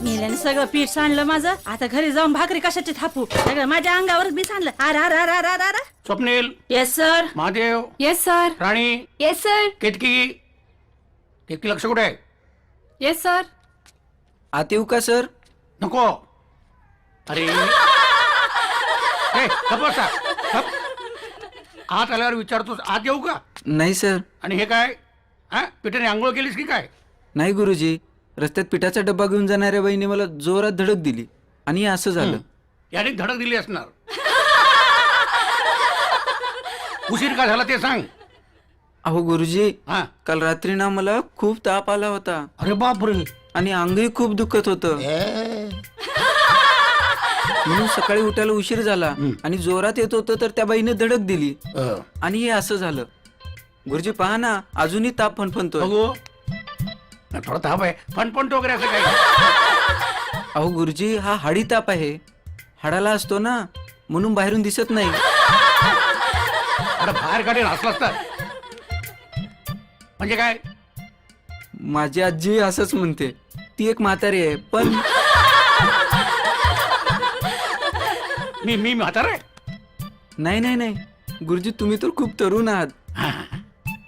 मेल्याने सगळं पीठ सांडलं माझं. आता घरी जाऊन भाकरी कशाची थापू? सगळं माझ्या अंगावरच बी सांडलं. अरे अरे अरे अरे अरे. Swapnil, yes sir. Mahadev, yes sir. Rani, yes sir. Ketaki. Ketaki लक्ष कुठे आहे? Yes sir. आत येऊ का सर? नको. अरे ए, गप्प बसा. गप्प. आत आल्यावर विचारतोस आत येऊ का? नाही सर. आणि हे काय, हा, पिठाने आंघोळ केलीस की काय? नाही गुरुजी, रस्त्यात पिठाचा डब्बा घेऊन जाणाऱ्या बाईने मला जोरात धडक दिली आणि असं झालं. याने धडक दिली असणार. उशीर का झाला ते सांग. अहो गुरुजी, हा. काल रात्री ना मला खूप ताप आला होता अरे बापरे. आणि अंगही खूप दुखत होतं. म्हणून सकाळी उठायला उशीर झाला आणि जोरात येत होतं तर त्या बाईने धडक दिली आणि हे असं झालं. गुरुजी पहा ना, अजूनही ताप फणफणतोय. बघू. थोडा ताप आहे, फणफणतो वगैरे असं काय? अहो गुरुजी, हा हाडी ताप आहे. हाडाला असतो ना, म्हणून बाहेरून दिसत नाही. अरे बाहेर काढे असला असतात म्हणजे काय? माझी आजी असंच म्हणते. ती एक म्हातारी आहे पण मी म्हातारा आहे? नाही नाही नाही गुरुजी, तुम्ही तर खूप तरुण आहात.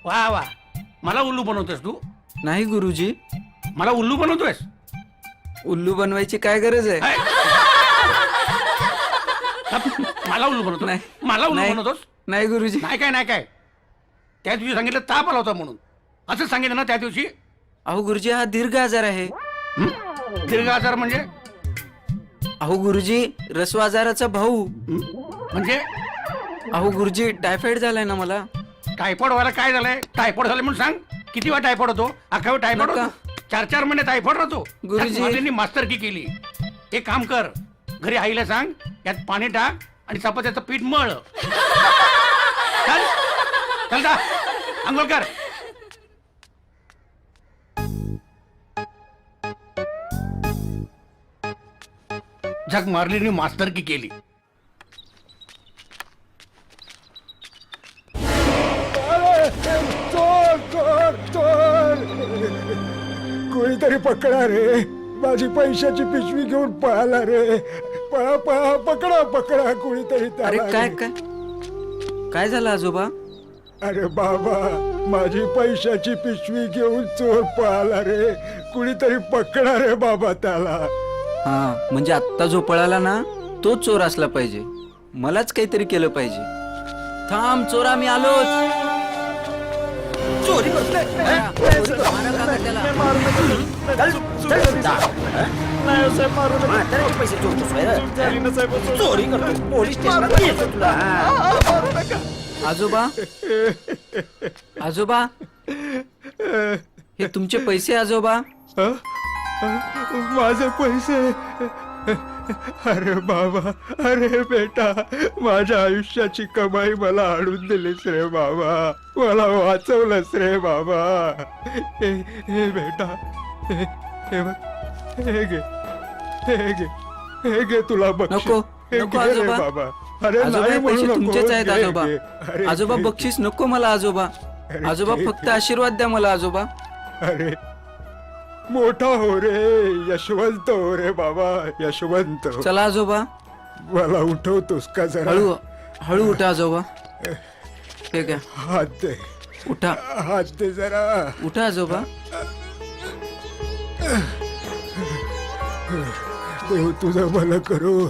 वा वा. मला उल्लू बनवतोस तू? नाही गुरुजी. मला उल्लू बनवतोयस? उल्लू बनवायची काय गरज आहे? मला उल्लू बनवतो? नाही. मला उल्लू नाही. बनवतोस? नाही गुरुजी. नाही काय नाही काय. त्या दिवशी सांगितलं ताप आला होता म्हणून. असं सांगितलं ना त्या दिवशी? अहो गुरुजी, हा दीर्घ आजार आहे. दीर्घ आजार म्हणजे? अहो गुरुजी, रस्व आजाराचा भाऊ. म्हणजे? अहो गुरुजी, टायफॉइड झालाय ना मला. टायफॉइड व्हायला काय झालंय? टायफॉइड झालं म्हणून सांग. किती वेळा टायफॉइड होतो? अख्खा वेळ टायफॉइड नका. होतो? 4-4 महिने टायफॉइड राहतो. गुरुजी. माझ्यांनी मास्तरकी केली. एक काम कर, घरी आईला सांग, यात पाणी टाक आणि चपात्याचं पीठ मळ. चल चल जा, आंघोळ कर. झक मारलीने मास्तरकी केली. चोर चोर चोर. कोणीतरी पकडा रे, माझी पैशाची पिशवी घेऊन पळाला रे. पळा पळा, पकडा पकडा कोणीतरी त्याला अरे रे. काय काय काय झालं आजोबा? अरे बाबा, माझी पैशाची पिशवी घेऊन चोर पळाला रे. कुणीतरी पकडा रे बाबा त्याला. हा, म्हणजे आत्ता जो पळाला ना तो चोर असला पाहिजे. मलाच काहीतरी केलं पाहिजे. थांब चोरा, मी आलोच. चोरी आजोबा, आजोबा, हे तुमचे पैसे आजोबा. माझे पैसे? अरे बाबा, अरे बेटा, माझ्या आयुष्याची कमाई मला आणून दिलीस रे बाबा. मला वाचवलंस रे बाबा. हे बेटा, हे बघ, हे घे, हे घे, हे घे तुला बक्षीस. नको, हे नको घे रे आजोबा. बाबा. अरे आजोबा, नाही हे म्हणू पैसे नको. तुमचेच आहेत घे, आजोबा. घे. अरे आजोबा घे, बक्षीस नको मला आजोबा. अरे आजोबा घे, फक्त घे. आशीर्वाद द्या मला आजोबा. अरे मोठा हो रे, यशवंत हो रे बाबा, यशवंत. चला आजोबा, मला उठवतोस का जरा? हळू हळू उठा आजोबा. हे घ्या, हात दे, उठा हात दे जरा. उठा आजोबा. देव तुझं भलं करू.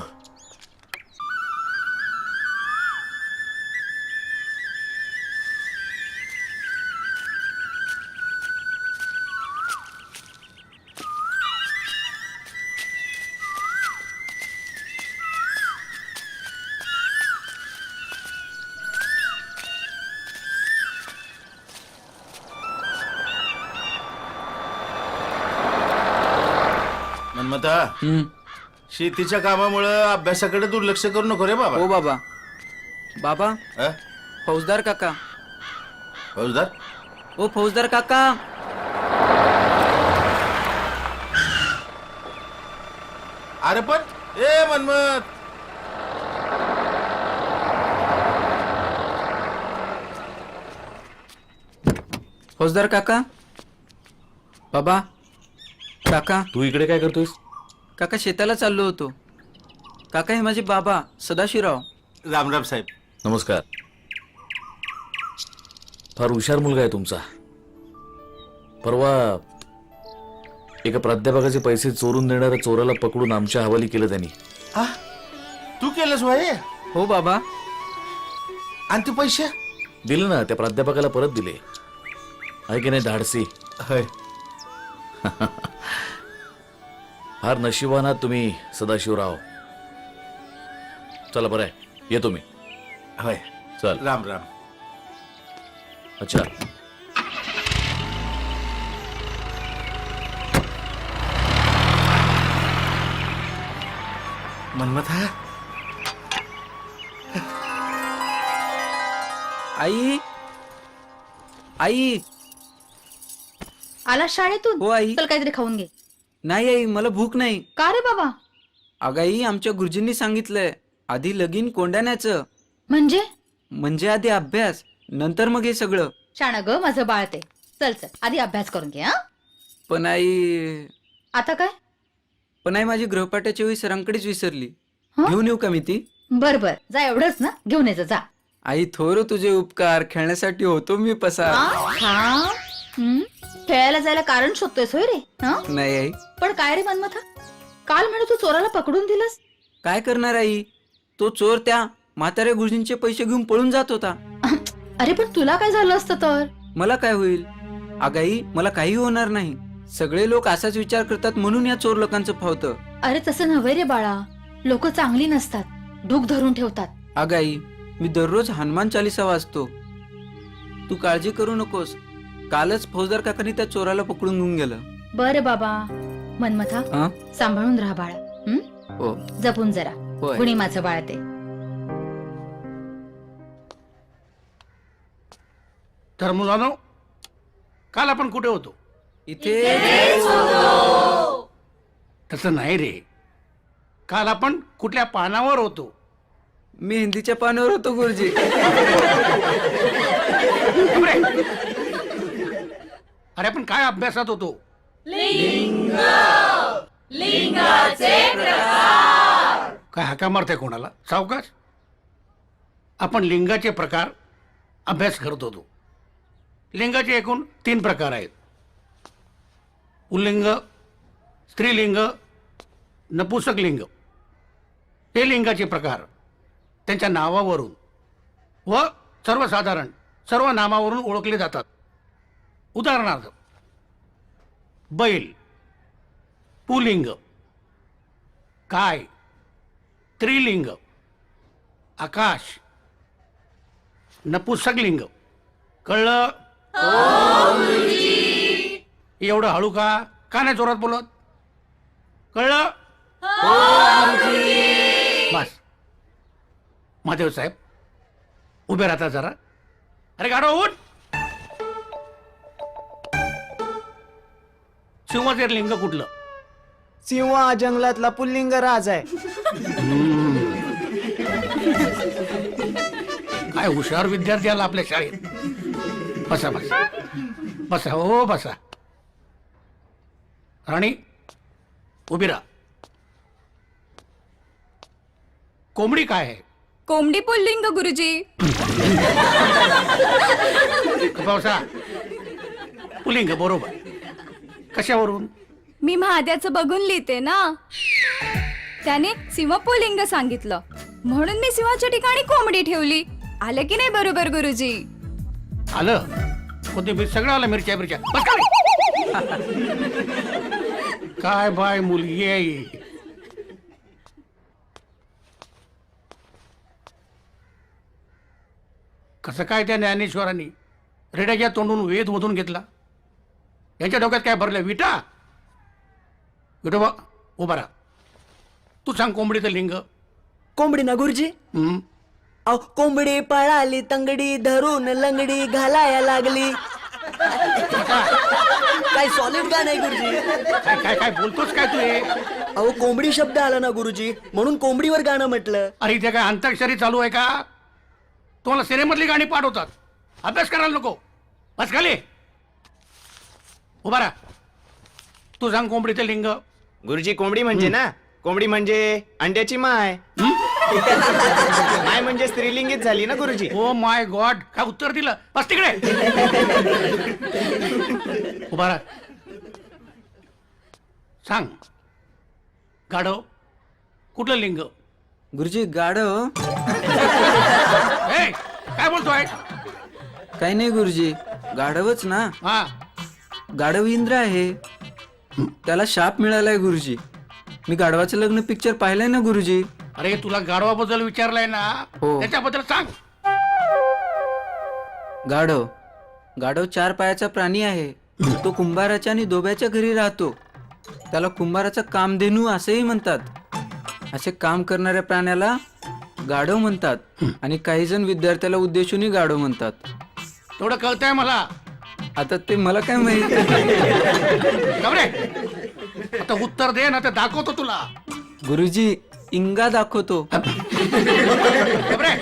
मन्मथा, हम्म. शेतीच्या कामामुळं अभ्यासाकडे दुर्लक्ष करू नको रे बाबा. हो बाबा. बाबा, अ? फौजदार काका. फौजदार? ओ फौजदार काका. अरे पण ए मन्मथ, फौजदार काका. बाबा. काका. तू इकडे काय करतोयस? काका शेताला चाललो होतो. काका हे माझे बाबा सदाशिवराव. रामराम साहेब. नमस्कार. फार हुशार मुलगा आहे तुमचा. परवा एका प्राध्यापकाचे पैसे चोरून देणाऱ्या चोराला पकडून आमच्या हवाली केलं त्यांनी. तू केलंस भाई? हो बाबा. आणि ते पैसे दिले ना, त्या प्राध्यापकाला परत दिले. आहे की नाही धाडसी? होय. फार नशिबान आहात तुम्ही सदाशिवराव. चला बरं आहे, येतो मी. होय. चल. राम राम. अच्छा. मन्मथा. आई. आई. आला शाळेतून? हो आई. चल काहीतरी खाऊन घे. नाही आई, मला भूक नाही. का रे बाबा? अगं आई, आमच्या गुरुजींनी सांगितलंय आधी लगीन कोंडाण्याचं. म्हणजे आधी अभ्यास, नंतर मग हे सगळं. शाणा ग माझं बाळ ते. चल चल आधी अभ्यास करून घे. हा पण आई. आता काय? पण आई, माझी गृहपाठाची वही सरांकडेच विसरली. हं? घेऊन येऊ का मी ती? बर बर जा, एवढंच ना, घेऊन यायचं जा. आई, थोर तुझे उपकार, खेळण्यासाठी होतो मी पसार. हा? खेळायला जायला कारण शोधतोयस होय रे? हा? नाही आई. पण काय रे मनमथा, काल म्हणे तू चोराला पकडून दिलंस. काय करणार आई, तो चोर त्या म्हाताऱ्या गुरुजींचे पैसे घेऊन पळून जात होता. अरे पण तुला काय झालं असतं तर? मला काय होईल आगाई, मला काही होणार नाही. सगळे लोक असाच विचार करतात म्हणून या चोर लोकांचं फावतं. अरे तसं नव्हे रे बाळा, लोक चांगली नसतात, दुःख धरून ठेवतात. आगाई, मी दररोज हनुमान चालीसा वाचतो. तू काळजी करू नकोस. कालच फौजदार काकांनी त्या चोराला पकडून घेऊन गेलं. बरं बाबा. मनमथा, हा? सांभाळून राहा बाळा. हो. जपून जरा. होय. गुणी माझं बाळ ते. तर मुलांनो, काल आपण कुठे होतो? इथे. तसं नाही रे, काल आपण कुठल्या पानावर होतो? मी हिंदीच्या पानावर होतो गुरुजी. अरे आपण काय अभ्यासात होतो? काय हाका मारते कोणाला? सावकाश. आपण लिंगाचे प्रकार अभ्यास करत होतो. लिंगाचे एकूण 3 प्रकार आहेत: पुल्लिंग, स्त्रीलिंग, नपुसक लिंग. हे लिंगाचे प्रकार त्यांच्या नावावरून व सर्वसाधारण सर्व नामावरून ओळखले जातात. उदाहरणार्थ, बैल पुलिंग, काय स्त्रीलिंग, आकाश नपुसक लिंग. कळलं? एवढं हळू का? का नाही जोरात बोलत? कळलं? बस. महादेव साहेब उभे राहता जरा. अरे गाडो उठ. सिंहाचे लिंग कुठलं? सिंह हा जंगलातला पुल्लिंग राज आहे. काय हुशार विद्यार्थी आला आपल्या शाळेत. बसा बसा बसा. हो बसा. राणी उभी राहा. कोंबडी काय आहे? कोंबडी पुल्लिंग गुरुजी. पावसा पुलिंग बरोबर. कशावरून? मी महाद्याचं बघून लिहिते ना, त्याने सिंह पुल्लिंग सांगितलं म्हणून मी सिंहाच्या ठिकाणी कोंबडी ठेवली. आलं की नाही बरोबर गुरुजी? आलं. कोथिंबीर सगळं आलं, मिरच्या मिरच्या. बस का रे? काय बाय मुलगी आहे. कसं काय त्या ज्ञानेश्वरांनी रेड्याच्या तोंडून वेद मधून घेतला? यांच्या डोक्यात काय भरलं? विटा? विठोबा उभा राहा. तू सांग कोंबडीचं लिंग. कोंबडी ना गुरुजी. अहो कोंबडी पळाली तंगडी धरून लंगडी घालाया लागली. काय सॉलिड गाणं आहे गुरुजी. काय काय काय बोलतोस काय तू हे? अहो कोंबडी शब्द आला ना गुरुजी, म्हणून कोंबडीवर गाणं म्हटलं. अरे इथे काय अंताक्षरी चालू आहे का? तुम्हाला सिनेमातली गाणी पाठवतात, अभ्यास करायला नको. बस खाली उभा राहा. तू सांग कोंबडीचं लिंग. गुरुजी कोंबडी म्हणजे ना, कोंबडी म्हणजे अंड्याची माय. माय म्हणजे स्त्रीलिंगीत झाली ना गुरुजी. ओ माय गॉड, काय उत्तर दिलं? बस तिकडे उभा राहा. सांग गाढव कुठलं लिंग? गुरुजी गाढव ए, काय बोलतोय? काही नाही गुरुजी, गाढवच ना. हा, गाढव इंद्र आहे, त्याला शाप मिळालाय गुरुजी. मी गाढवाचं लग्न पिक्चर पाहिलंय ना गुरुजी. अरे तुला गाढवाबद्दल विचारलंय ना, हो. त्याच्याबद्दल सांग. गाढव गाढव 4 पायाचा प्राणी आहे. तो कुंभाराच्या आणि दोब्याच्या घरी राहतो. त्याला कुंभाराचा कामधेनू असेही म्हणतात. असे काम करणाऱ्या प्राण्याला गाढव म्हणतात आणि काही जण विद्यार्थ्याला उद्देशूनही गाढव म्हणतात. तेवढं कळतंय मला. आता ते मला काय माहित. गबरे, आता उत्तर दे ना, ते दाखवतो तुला. गुरुजी इंगा दाखवतो. गबरे,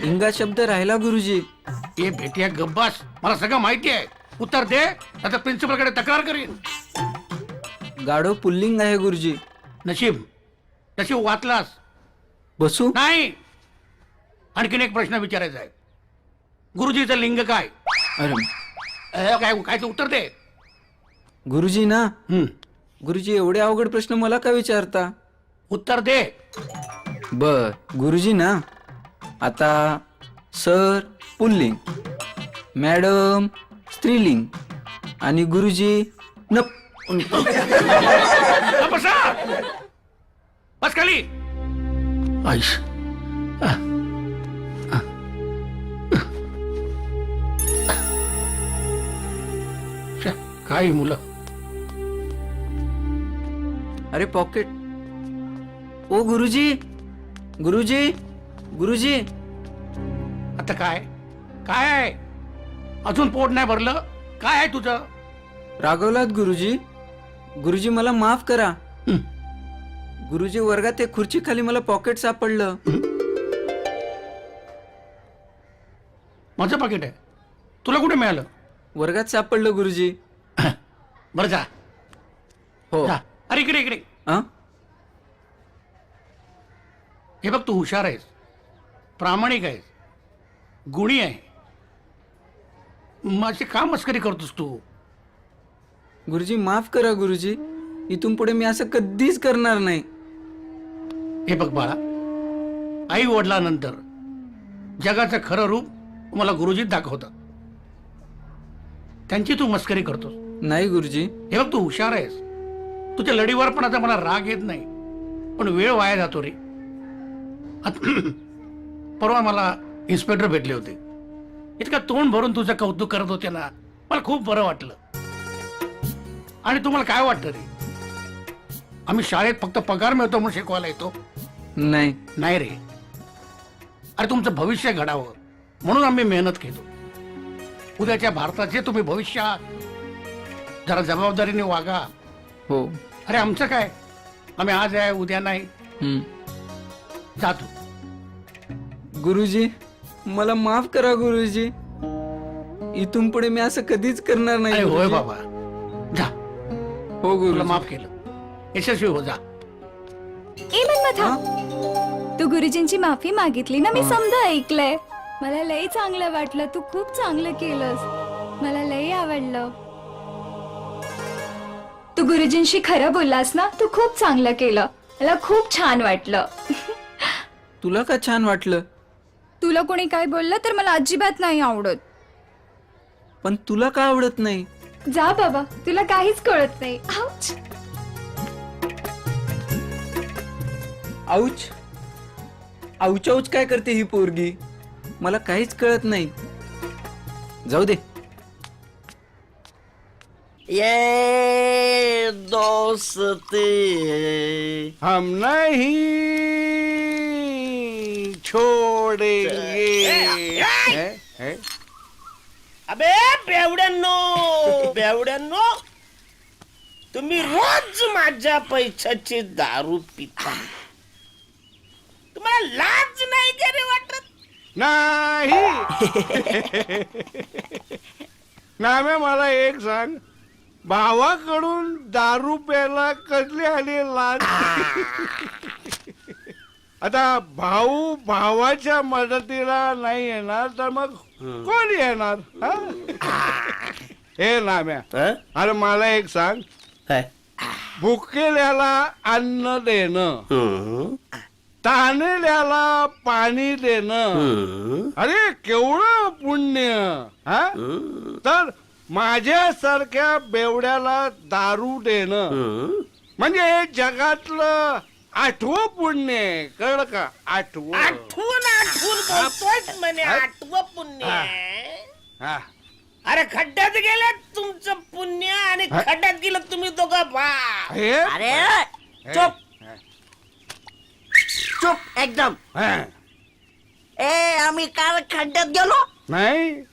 इंगा शब्द राहिला गुरुजी. ये भेटिया गब्बास, मला सगळं माहिती आहे. उत्तर दे, आता प्रिन्सिपल कडे तक्रार करीन. गाढव पुल्लिंग आहे गुरुजी. नशीब नशीब वाचलास. बसू? नाही, आणखीन एक प्रश्न विचारायचा आहे. गुरुजीचं लिंग काय? अरे काय काय ते उत्तर दे. गुरुजी ना. गुरुजी एवढे अवघड प्रश्न मला का विचारता? उत्तर दे. बर गुरुजी ना. आता सर पुल्लिंग, मॅडम स्त्रीलिंग आणि गुरुजी न. बसा, बस खाली. आईश काय मुलं. अरे पॉकेट. ओ गुरुजी गुरुजी गुरुजी. आता काय काय आहे? अजून पोट नाही भरलं? काय आहे तुझं? रागवलात गुरुजी. गुरुजी मला माफ करा. गुरुजी वर्गात एक खुर्ची खाली मला पॉकेट सापडलं. माझं पाकिट आहे. तुला कुठे मिळालं? वर्गात सापडलं गुरुजी. बरं जा. हो. जा. अरे इकडे इकडे. हे बघ, तू हुशार आहेस, प्रामाणिक आहेस, गुणी आहे. माझी का मस्करी करतोस तू? गुरुजी माफ करा गुरुजी. इथून पुढे मी असं कधीच करणार नाही. हे बघ बाळा, आई वडिलांनंतर जगाचं खरं रूप मला गुरुजीत दाखवतात. त्यांची तू मस्करी करतोस. नाही गुरुजी. हे बघ, तू हुशार आहेस, तुझ्या लढीवर पण आता मला राग येत नाही, पण वेळ वाया जातो रे. परवा मला इन्स्पेक्टर भेटले होते. इतका तोंड भरून तुझं कौतुक करत होते ना, मला खूप बरं वाटलं. आणि तुम्हाला काय वाटतं रे? आम्ही शाळेत फक्त पगार मिळतो म्हणून शिकवायला येतो? नाही नाही रे. अरे तुमचं भविष्य घडावं म्हणून आम्ही मेहनत घेतो. उद्याच्या भारताचे तुम्ही भविष्य आहात. जरा जबाबदारीने वागा. हो. अरे आमचं काय, आम्ही आज आहे उद्या नाही. जातो. गुरुजी मला माफ करा गुरुजी. इथून पुढे मी असं कधीच करणार नाही. अरे होय गुरुजी. बाबा, जा. हो तुला गुरुजी. माफ केलं. यशस्वी हो, जा. ए मन्मथा, तू गुरुजींची माफी मागितली ना, मी समजा ऐकलंय. मला लई चांगलं वाटलं, तू खूप चांगलं केलंस, मला लई आवडलं. तू गुरुजींशी खरं बोललास ना, तू खूप चांगलं केलं, मला खूप छान वाटलं. तुला का छान वाटलं? तुला कोणी काय बोललं तर मला अजिबात नाही आवडत. पण तुला का आवडत नाही? जा बाबा, तुला काहीच कळत नाही. आउच. आऊच आऊच आऊच काय करते ही पोरगी? मला काहीच कळत नाही. जाऊ दे. ये दोस्ती हम नहीं छोडेंगे. अबे बेवड्यांनो तुम्ही रोज माझ्या पैशाची दारू पिता, तुम्हाला लाज नाही का रे वाटत? नाही. नाम्या, मला एक सांग, भावाकडून दारू प्यायला कसली आली लाज? आता भाऊ भावाच्या मदतीला नाही येणार तर मग कोण येणार? हे नाम्या, अरे मला एक सांग, भुकेल्याला अन्न देणं, ताणलेल्याला पाणी देणं, अरे केवढं पुण्य. तर माझ्यासारख्या बेवड्याला दारू देणं म्हणजे जगातलं 8वं पुण्य आहे, कळलं का? 8वं. आठवून बोलतोय म्हणे, 8वं पुण्य. अरे खड्ड्यात गेलं तुमचं पुण्य आणि खड्ड्यात गेलं तुम्ही दोघं बा. अरे चुप चुप एकदम. आम्ही काल खड्ड्यात गेलो नाही.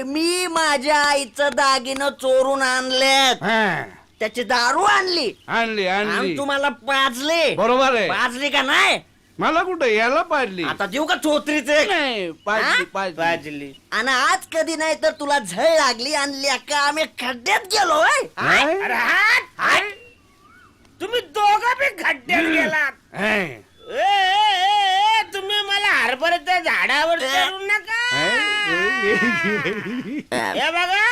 मी माझ्या आईचं दागिनं चोरून आणलेत, त्याची दारू आणली आणली आणि तुम्हाला पाजले. बरोबर आहे. पाजली का नाही? मला कुठं याला पाडली? आता देऊ का चोत्रीचे? पाडली. आणि आज कधी नाही तर तुला झळ लागली आणली का आम्ही खड्ड्यात गेलो. तुम्ही दोघं बी खड्ड्यात गेलात. तुम्ही मला हरभऱ्याच्या झाडावर चढू नका. हे बघा,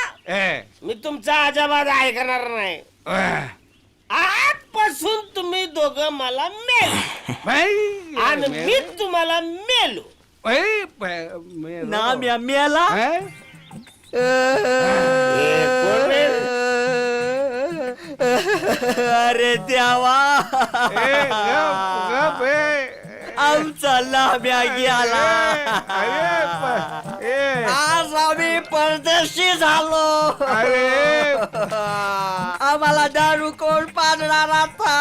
मी तुमचा अजिबात ऐकणार नाही. आजपासून तुम्ही दोघं मला मेल आणि मी तुम्हाला मेलो. ना मेला. अरे देवा, आमचा लांब्या गेला. आज आम्ही परदेशी झालो. आम्हाला दारू कोण पाजणार आता?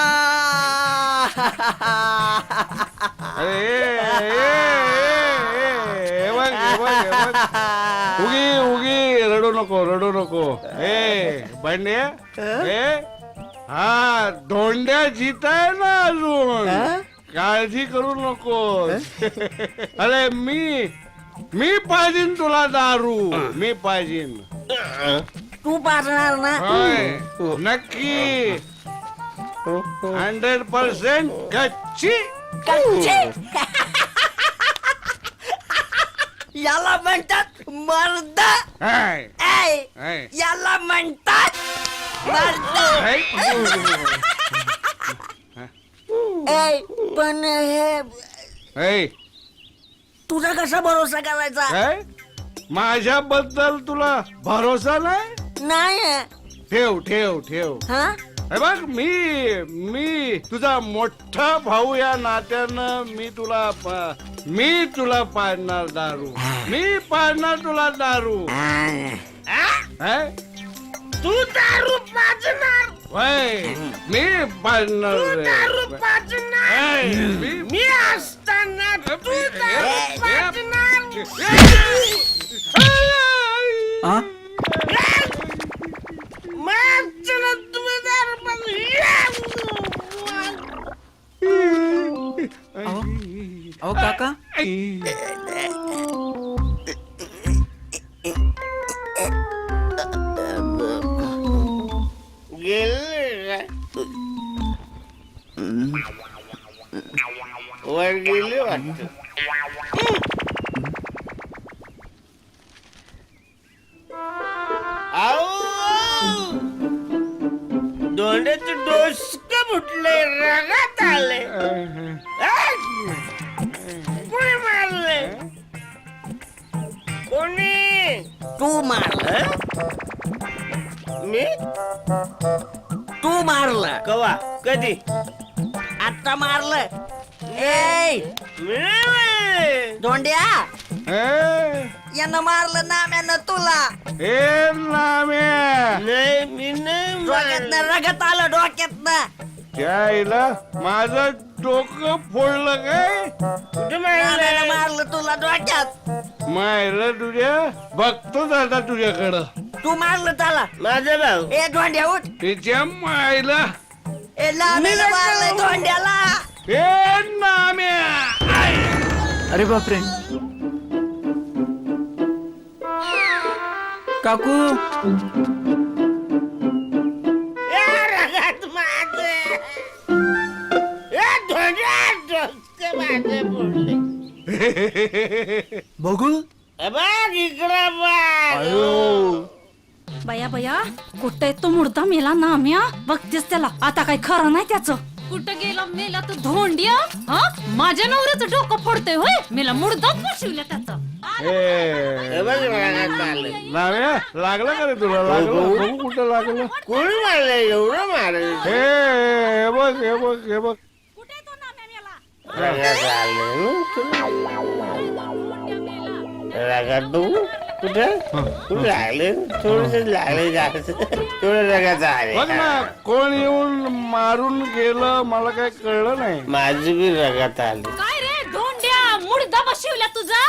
उगी रडू नको. बंड्या, हा धोंड्या जीत आहे ना अजून, काळजी करू नको. अरे मी पाहिजे तुला दारू, मी पाहिजे. तू पाजणार ना? नक्की 100% कच्ची. याला म्हणतात मर्द. याला म्हणतात पण हे तुझा कसा भरोसा करायचा? माझ्याबद्दल तुला भरोसा नाही? नाही. ठेव. हे बघ, मी तुझा मोठा भाऊ या नात्यानं मी तुला पाजणार दारू. मी पाजणार तुला दारू. तू दारू पाजणार? मी पाजणार. तू दारू पाजणार? मी असताना तू दारू पाजणार? मग चला तुम्ही दारू अहो काका, वर्गी गेले वाटत. दोंड्याचं डोसकं फुटले, रगात आले. कोणी मारले? कोणी? तू मारलं? मी? तू मारलं? कवा? कधी? आता मारलं. ए मी नाही मारले. धोंड्या, यानं मारलं नाम्यानं तुला. ए नाम्या नाही, मी नाही मारले. डोक्यातनं रगत आलं, डोक्यातनं. त्याला माझं डोकं फोडलं काय कुठे नाम्यानं मारले? मारलं तुला डोक्यात. मायला तुझ्या बघतोच आता तुझ्याकडं. तू मारलं त्याला. माझा भाऊ. ए धोंड्या उठ. तिच्या मायला ए नाम्यानं मारलंय धोंड्याला. ए नाम्या अरे बापरे काकू रगात माझे. डोसके माझे फोडले. बघू बघ इकडं बघ. बया बया कुठे तो मुर्दा मेला नाम्या. बघतेस त्याला आता काही खरं नाही त्याचं. कुठं गेला मेला तो धोंड्या. हा माझ्या नवऱ्याचं डोकं फोडतोय होय. मेला मुर्दा फसविला त्याचा. हे बघ रगात आले. नाम्या लागलं का रे तुला? लागलं बघू कुठं लागलं. कोणी मारले? एवढं मारले. हे बघ हे बघ हे बघ. रगात आले. रगात बघू कुठं कुठे लागले? थोडस लागले जास्त. थोडं रगात आले. बघ ना कोण येऊन मारून गेलं मला काही कळलं नाही. माझी बी रगात आली. काय रे धोंड्या मुर्दा बसविला तुझा.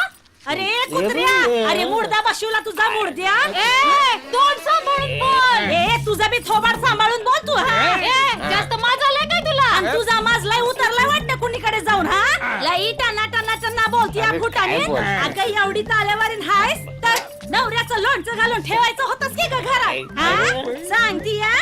अरे कुत्र्या, अरे मुर्दा बसविला तुझा मुर्द्या. ए तोंड सांभाळून बोल. ए तुझा बी थोबाड सांभाळून बोल तू. हा ए जास्त माज आलाय काय तुला? आणि तुझा माज लय उतरलाय वाटतं कुणीकडे जाऊन. हा लई टाना टाना टन्ना बोलती या फुटाने. अगं एवढी तालेवारीन हायस तर नवऱ्याचं लोणचं घालून ठेवायचं होतंस की ग घरात. हा सांगती या.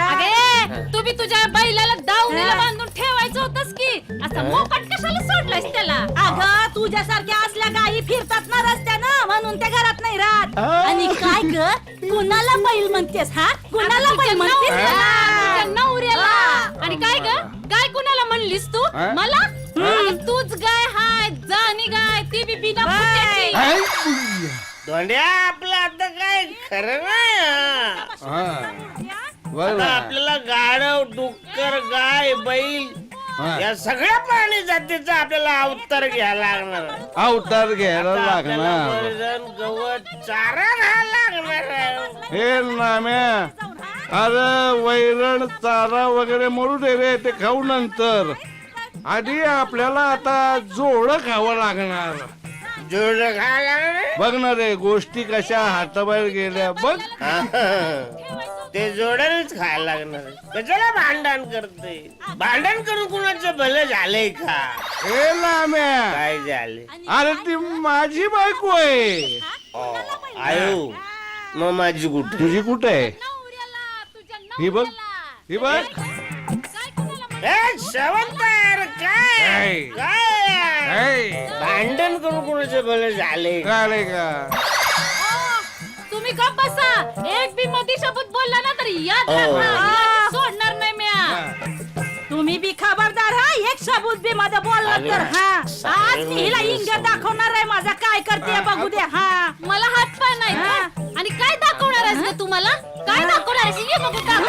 अगे तू बी तुझ्या बैलाला दावणीला बांधून ठेवायचं होतंस की. असं मोकाट कशाला सोडलायस त्याला? अगं तुझ्यासारख्या असल्या गायी फिरतात ना रस्त्यानं म्हणून त्या घरात नाही राहत. आणि काय ग कुणाला बैल म्हणतेस? हा कुणाला बैल म्हणतेस? तुझ्या नवऱ्याला. आणि काय ग काय कुणाला म्हणलीस तू? मला तूच गाय हाय जाणी गाय ती बी बिना फुट्याची. धोंड्या आपलं आता काय खरं नाही. आता आपल्याला गाढव डुक्कर गाय बैल या सगळ्या प्राणी जातीचा आपल्याला अवतार घ्यायला लागणार. अवतार घ्यायला लागणार. वैरण गवत चारा घ्यायला लागणार. हे नाम्या अरे वैरण चारा वगैरे मरू दे रे. ते खाऊ नंतर. आधी आपल्याला आता जोड खावं लागणार. जोड खायला लागणार. बघ ना रे गोष्टी कशा हाताबाहेर गेल्या बघ. ते जोड्यानेच खायला लागणार. कशाला भांडण करते? भांडण करून कुणाचं भलं झालंय का? हे नाम्या काय झाले? अरे ती माझी बायको आहे. आयो मग माझी कुठे? तुझी कुठे आहे? ही बघ ही बघ. शवंतर काय काय भांडण करून कुणाचं भलं झाले का? तुम्ही का बसा. एक बी मधी शब्द बोलला ना तरी याद सोडणार नाही म्या. तुम्ही बी खबरदार. हा एक शब्द बी माझा बोलला तर हा आज मी हिला इंग्या दाखवणार आहे. माझा काय करते बघू दे. हा मला हात पाय नाही. आणि काय दाखवणार आहेस का तुम्हाला? काय दाखवणार आहेस? ये बघू दाखव.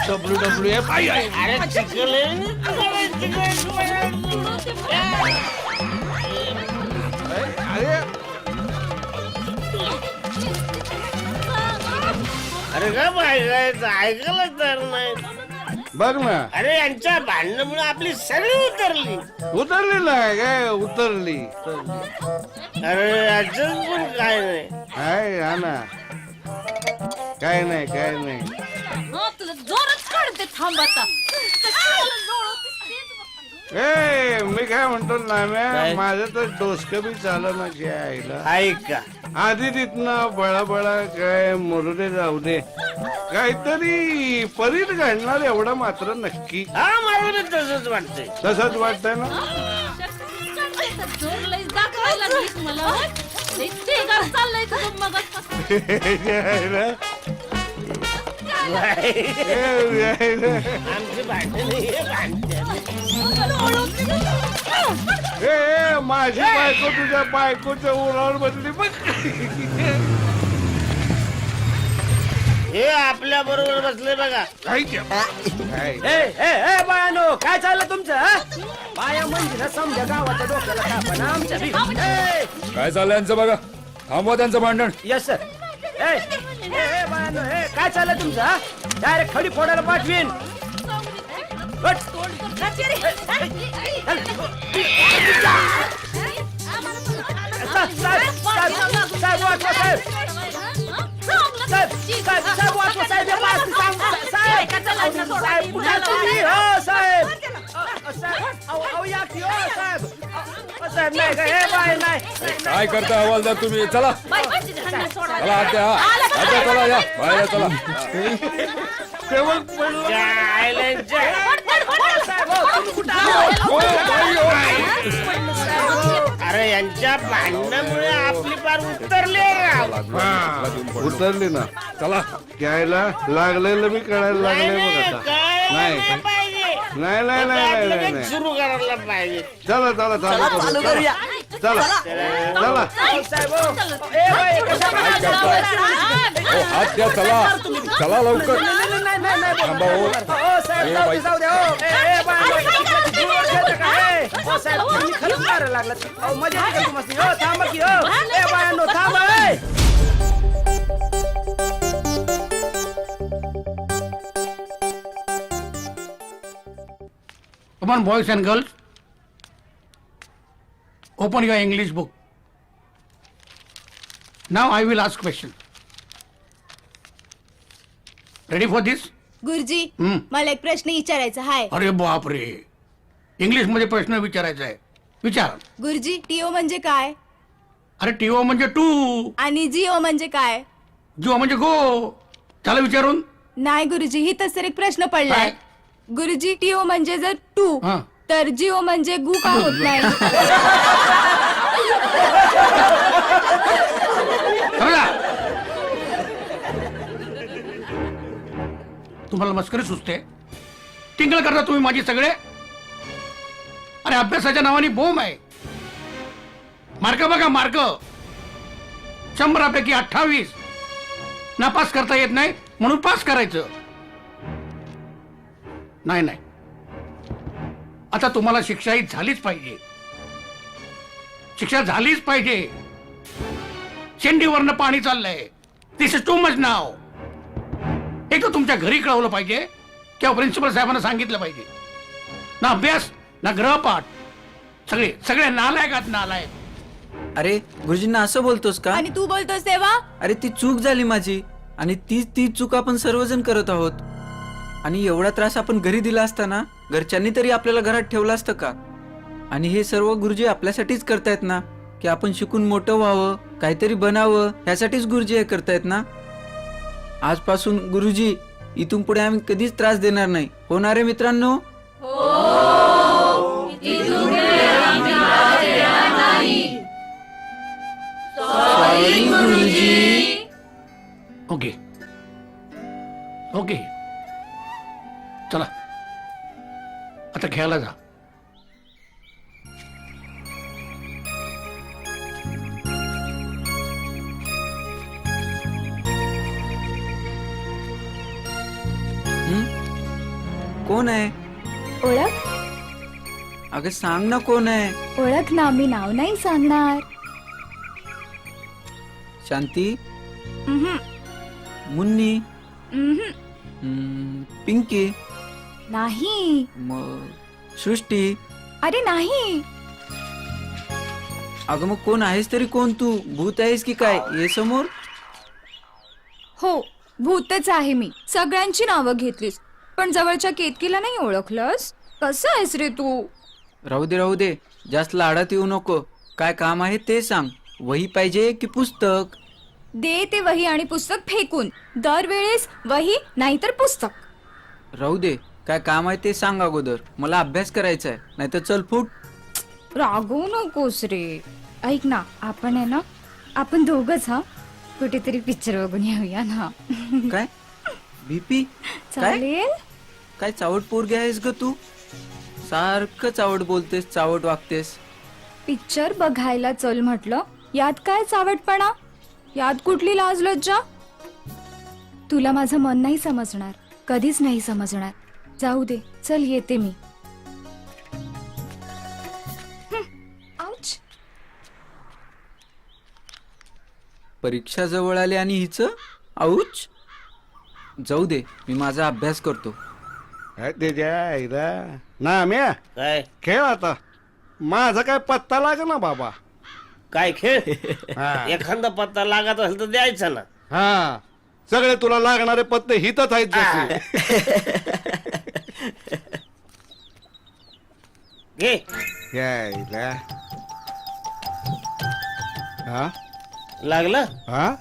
WWF अरे का ऐकायचं ऐकलं तर नाही. बघ ना. अरे यांच्या भांडणामुळे आपली सगळी उतरली. उतरली नाही काय? उतरली. अरे याच्यात पण काय नाही. हाय हा ना. काय नाही काय नाही. तुला जोरच काढते थांब आता. ए मी काय म्हणतो नाम्या, काय? माझं तर डोसकं बी चाललं ना जे आईला. ऐक का आधी तिथनं बळा काय मरू दे जाऊ दे, काहीतरी परीत घडणार एवढं मात्र नक्की. हा मला बी तसंच वाटतंय. तसंच वाटतंय ना. आमची भांडण हे भांडण. ए माझी बायको तुझ्या बायकोच्या उरावर बसली बघ. हे आपल्या बरोबर बसले बघा. बायानो काय चाललं तुमचं हा? बाया म्हणजे समजा गावाच्या डोक्याला कापा ना आमच्या बी. ए, काय चाललंय यांचं बघा, थांबवा त्यांचं भांडण. Yes sir. बायानो काय चाललं तुमचं हा? डायरेक्ट खडी फोडायला पाठवीन. हट. साहेब वाचवा साहेब. साहेब वाचवा साहेब. हे पाहा, साहेब कुठे तुम्ही? हो साहेब. अहो या की हो साहेब. साहेब नाही का हे बाय नाही. काय करता हवालदार तुम्ही? चला चला आत्या, आत्या चला, या बाहेर चला. अरे यांच्या भांडणामुळे आपली पार उतरले. उतरली ना. चला घ्यायला लागलेलं मी कळायला लागले बघ आता. नाही नाही नाही नाही नाही नाही. सुरू करायला पाहिजे. चला चला चला चला चला. आत्या चला, चला लवकर. थांबा हो. ए, बाई. Come on, boys and girls. Open your English book. Now I will ask question. Ready for this? गुरुजी हम्म. मला एक प्रश्न विचारायचा हाय. अरे बाप रे, इंग्लिश मध्ये प्रश्न विचारायचा आहे. विचार. गुरुजी टीओ म्हणजे काय अरे टीओ म्हणजे टू, आणि जीओ म्हणजे काय? जो म्हणजे गो. त्याला विचारून. नाही गुरुजी, ही तर एक प्रश्न पडलाय. काय? गुरुजी टीओ म्हणजे जर टू हा. तर जीओ म्हणजे गु का होत नाही? समजा? तुम्हाला मस्करी सुचते? टिंगल करता तुम्ही माझी सगळे. अरे अभ्यासाच्या नावाने बोंब आहे. मार्क बघा, मार्क 100पैकी 28. नापास करता येत नाही म्हणून पास करायचं. नाही नाही, आता तुम्हाला शिक्षा ही झालीच पाहिजे. शिक्षा झालीच पाहिजे. शेंडीवरनं पाणी चाललंय. दिस इज टू मच नाव. एक तर तुमच्या घरी कळवलं पाहिजे किंवा प्रिन्सिपल साहेबांना सांगितलं पाहिजे. ना अभ्यास ना ग्रहपाठ. सगळे नालायकात नालायक. अरे गुरुजींना असं बोलतोस का? आणि तू बोलतोस तेव्हा? अरे ती चूक झाली माझी, आणि ती चूक आपण सर्वजण करत आहोत. आणि एवढा त्रास आपण घरी दिला असताना घरच्यांनी तरी आपल्याला घरात ठेवलं असतं का? आणि हे सर्व गुरुजी आपल्यासाठीच करतायत ना, की आपण शिकून मोठं व्हावं, काहीतरी बनावं, ह्यासाठीच गुरुजी हे करतायत ना. आजपासून गुरुजी इथून पुढे आम्ही कधीच त्रास देणार नाही. होणार आहे मित्रांनो? सॉरी गुरुजी. ओके ओके, चला आता खेळायला जा. कोण आहे? ओळख? अगं सांग ना कोण आहे? ओळख ना, मी नाव नाही सांगणार. शांती, उम्हम, मुन्नी, उम्हम. पिंकी, नाही. मग सृष्टी. अरे नाही. अगं मग कोण आहेस तरी? कोण तू? भूत आहेस की काय? ये समोर. हो, भूतच आहे मी. सगळ्यांची नावं घेतलीस पण जवळच्या केतकीला नाही ओळखलंस. कसं आहेस रे तू? राहू दे जास्त लाडात येऊ नको. काय काम आहे ते सांग. वही पाहिजे की पुस्तक? दे ते वही आणि पुस्तक फेकून. दरवेळेस वही नाहीतर पुस्तक. राहू दे, काय काम आहे ते सांग अगोदर. मला अभ्यास करायचा आहे, नाहीतर चल फुट. रागवू नकोस रे. ऐक ना, आपण आहे ना, आपण दोघच कुठेतरी पिक्चर बघून येऊया ना. काय बीपी? चालेल. काय चावट पोरगी आहेस ग तू? सारखं चावट बोलतेस, चावट वागतेस. पिक्चर बघायला चल म्हटलं, यात काय चावटपणा, यात कुठली लाज लज्जा. तुला माझं मन नाही समजणार, कधीच नाही समजणार. जाऊ दे, चल येते मी. आउच. परीक्षा जवळ आली आणि हिचं आऊच. जाऊ दे, मी माझा अभ्यास करतो. त्याच्या आईला ना म्या काय खेळ आता. माझा काय पत्ता लाग ना बाबा. काय खेळ? हा. एखादा पत्ता लागत असेल तर द्यायचा ना. हा, सगळे तुला लागणारे पत्ते हितच आहेत जसे. घे. यायला. हा लागलं? हा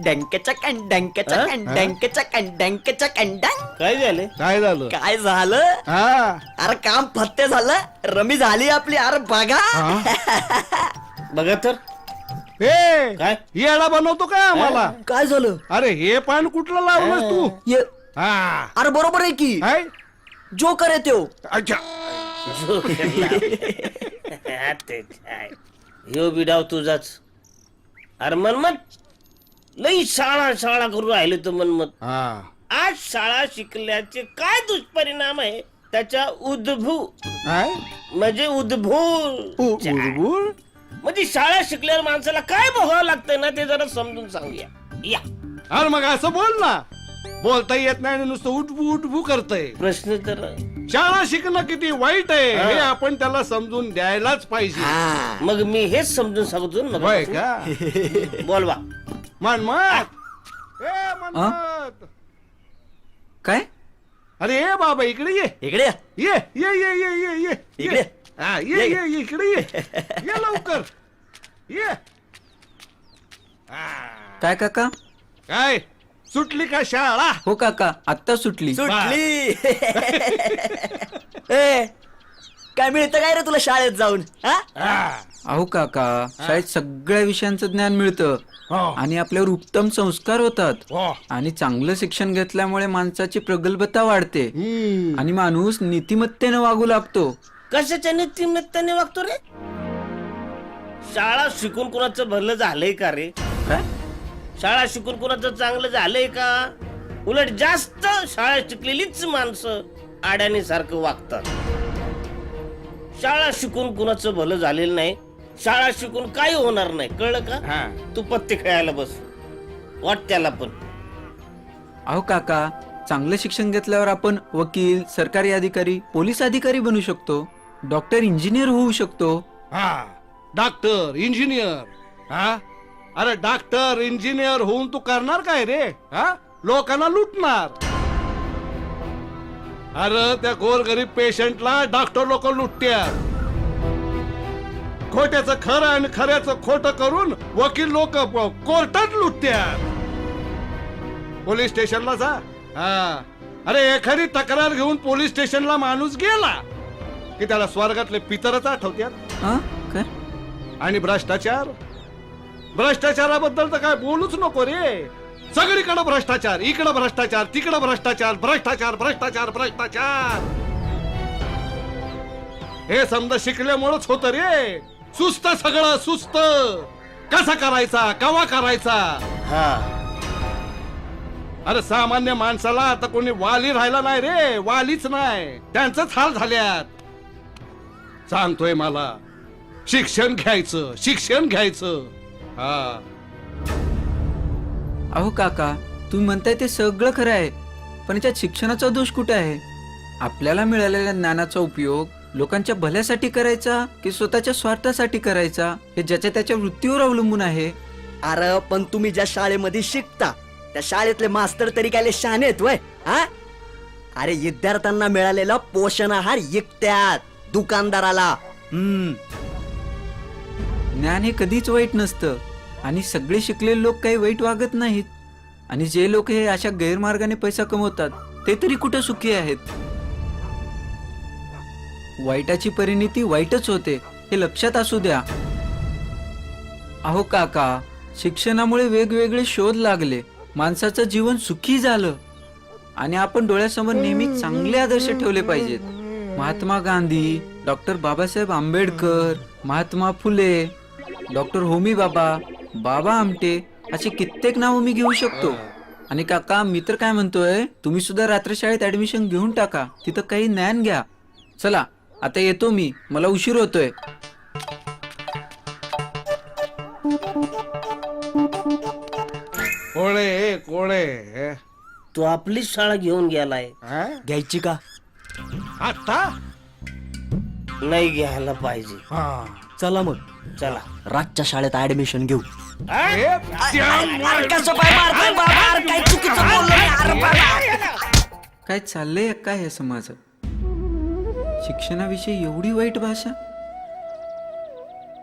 डंकेच्या डंकेच्या डंकेच्या डंकेच्या डंक. काय झाले? काय झालं? काय झालं? हा अरे काम फत्ते झालं, रमी झाली आपली. अरे बघा. बघा तर. ए काय? येडा बनवतो काय आम्हाला? काय झालं? अरे हे पान कुठलं लावलंस तू? ये. हा अरे बरोबर आहे की, काय? जोकर आहे त्यो. अच्छा. ह्यो बिडाव तुझाच. अरे मनमत लई शाळा करून राहिले तो मनमत. हा आज शाळा शिकल्याचे काय दुष्परिणाम आहे त्याच्या उद्भू काय? म्हणजे उडबुड? म्हणजे शाळा शिकल्यावर माणसाला काय भोगावं लागतंय ना ते जरा समजून सांगूया. या अरे मग असं बोल ना. बोलता येत नाही आणि नुसतं उठबू करतय. प्रश्न तर शाळा शिकणं किती वाईट आहे हे आपण त्याला समजून द्यायलाच पाहिजे. मग मी हेच समजून सांगतो ना. होय का? बोलवा. मनमत. ए मनमत. काय? अरे ए बाबा इकडे ये. इकडे या. ये ये ये ये ये ये इकडे. हा ये ये ये इकडे ये. ये लवकर ये. काय काका? काय सुटली का शाळा? हो काका, आत्ता सुटली. सुटली. ए, काय मिळतं काय रे तुला शाळेत जाऊन? अहो काका, शाळेत सगळ्या विषयांचं ज्ञान मिळतं आणि आपल्यावर उत्तम संस्कार होतात. आणि चांगलं शिक्षण घेतल्यामुळे माणसाची प्रगल्भता वाढते आणि माणूस नीतिमत्तेने वागू लागतो. कशाच्या नीतिमत्तेने वागतो रे? शाळा शिकून कुणाचं भलं झालंय का रे? काय? शाळा शिकून कुणाचं चांगलं झालंय का? उलट जास्त शाळा शिकलेलीच माणसं आड्याने सारखं वागतात. शाळा शिकून कुणाचं भलं झालेलं नाही. शाळा शिकून काही होणार नाही, कळलं का? तू पत्ते खेळायला बस, वाट त्याला पण. अहो काका, चांगलं शिक्षण घेतल्यावर आपण वकील, सरकारी अधिकारी, पोलीस अधिकारी बनू शकतो. डॉक्टर, इंजिनियर होऊ शकतो. हा डॉक्टर इंजिनियर. हा अरे डॉक्टर इंजिनियर होऊन तू करणार काय रे? हा लोकांना लुटणार. अरे त्या गोरगरीब पेशंटला डॉक्टर लोक लुटत्यात. खोट्याचं खरं आणि खऱ्याचं खोटं करून वकील लोक कोर्टात लुटत्यात. पोलीस स्टेशनला जा. हा अरे एखादी तक्रार घेऊन पोलीस स्टेशनला माणूस गेला की त्याला स्वर्गातले पितरच आठवत्यात. काय? आणि भ्रष्टाचाराबद्दल तर काय बोलूच नको रे. सगळीकडे भ्रष्टाचार, इकडं भ्रष्टाचार, तिकडं भ्रष्टाचार, भ्रष्टाचार भ्रष्टाचार भ्रष्टाचार. हे समजा शिकल्यामुळेच होत रे. सुस्त, सगळं सुस्त. कसा करायचा, कवा करायचा. अरे सामान्य माणसाला आता कोणी वाली राहिला नाही रे. वालीच नाही, त्यांचंच हाल झाल्यात. सांगतोय मला शिक्षण घ्यायचं, शिक्षण घ्यायचं. हा अहो काका, तुम्ही म्हणताय ते सगळं खरं आहे, पण याच्यात शिक्षणाचा दोष कुठे आहे? आपल्याला मिळालेल्या ज्ञानाचा उपयोग लोकांच्या भल्यासाठी करायचा की स्वतःच्या स्वार्थासाठी करायचा, हे ज्याच्या त्याच्या वृत्तीवर अवलंबून आहे. अरे पण तुम्ही ज्या शाळेमध्ये शिकता त्या शाळेतले मास्तर तरी काय शाने आहेत वय? हा अरे विद्यार्थ्यांना मिळालेला पोषण आहार विकत्यात दुकानदाराला. ज्ञान हे कधीच वाईट नसतं आणि सगळे शिकलेले लोक काही वाईट वागत नाहीत. आणि जे लोक हे अशा गैरमार्गाने पैसा कमवतात ते तरी कुठं सुखी आहेत. वाईटाची परिणिती वाईटच होते हे लक्षात असू द्या. अहो काका, शिक्षणामुळे वेगवेगळे शोध लागले, माणसाचं जीवन सुखी झालं आणि आपण डोळ्यासमोर नेहमी चांगले आदर्श ठेवले पाहिजेत. महात्मा गांधी, डॉक्टर बाबासाहेब आंबेडकर, महात्मा फुले, डॉक्टर होमी बाबा, बाबा आमटे असे कित्येक नाव मी घेऊ शकतो. आणि काका, मी तर काय म्हणतोय, तुम्ही सुद्धा रात्रशाळेत ऍडमिशन घेऊन टाका, तिथं काही ज्ञान घ्या. चला आता येतो मी, मला उशीर होतोय. कोणे कोणे तू आपलीच शाळा घेऊन गेलाय. घ्यायची का? आता नाही घ्यायला पाहिजे. चला मग चला रातच्या शाळेत ऍडमिशन घेऊ. काय चाललंय काय या समाजात? शिक्षणाविषयी एवढी वाईट भाषा,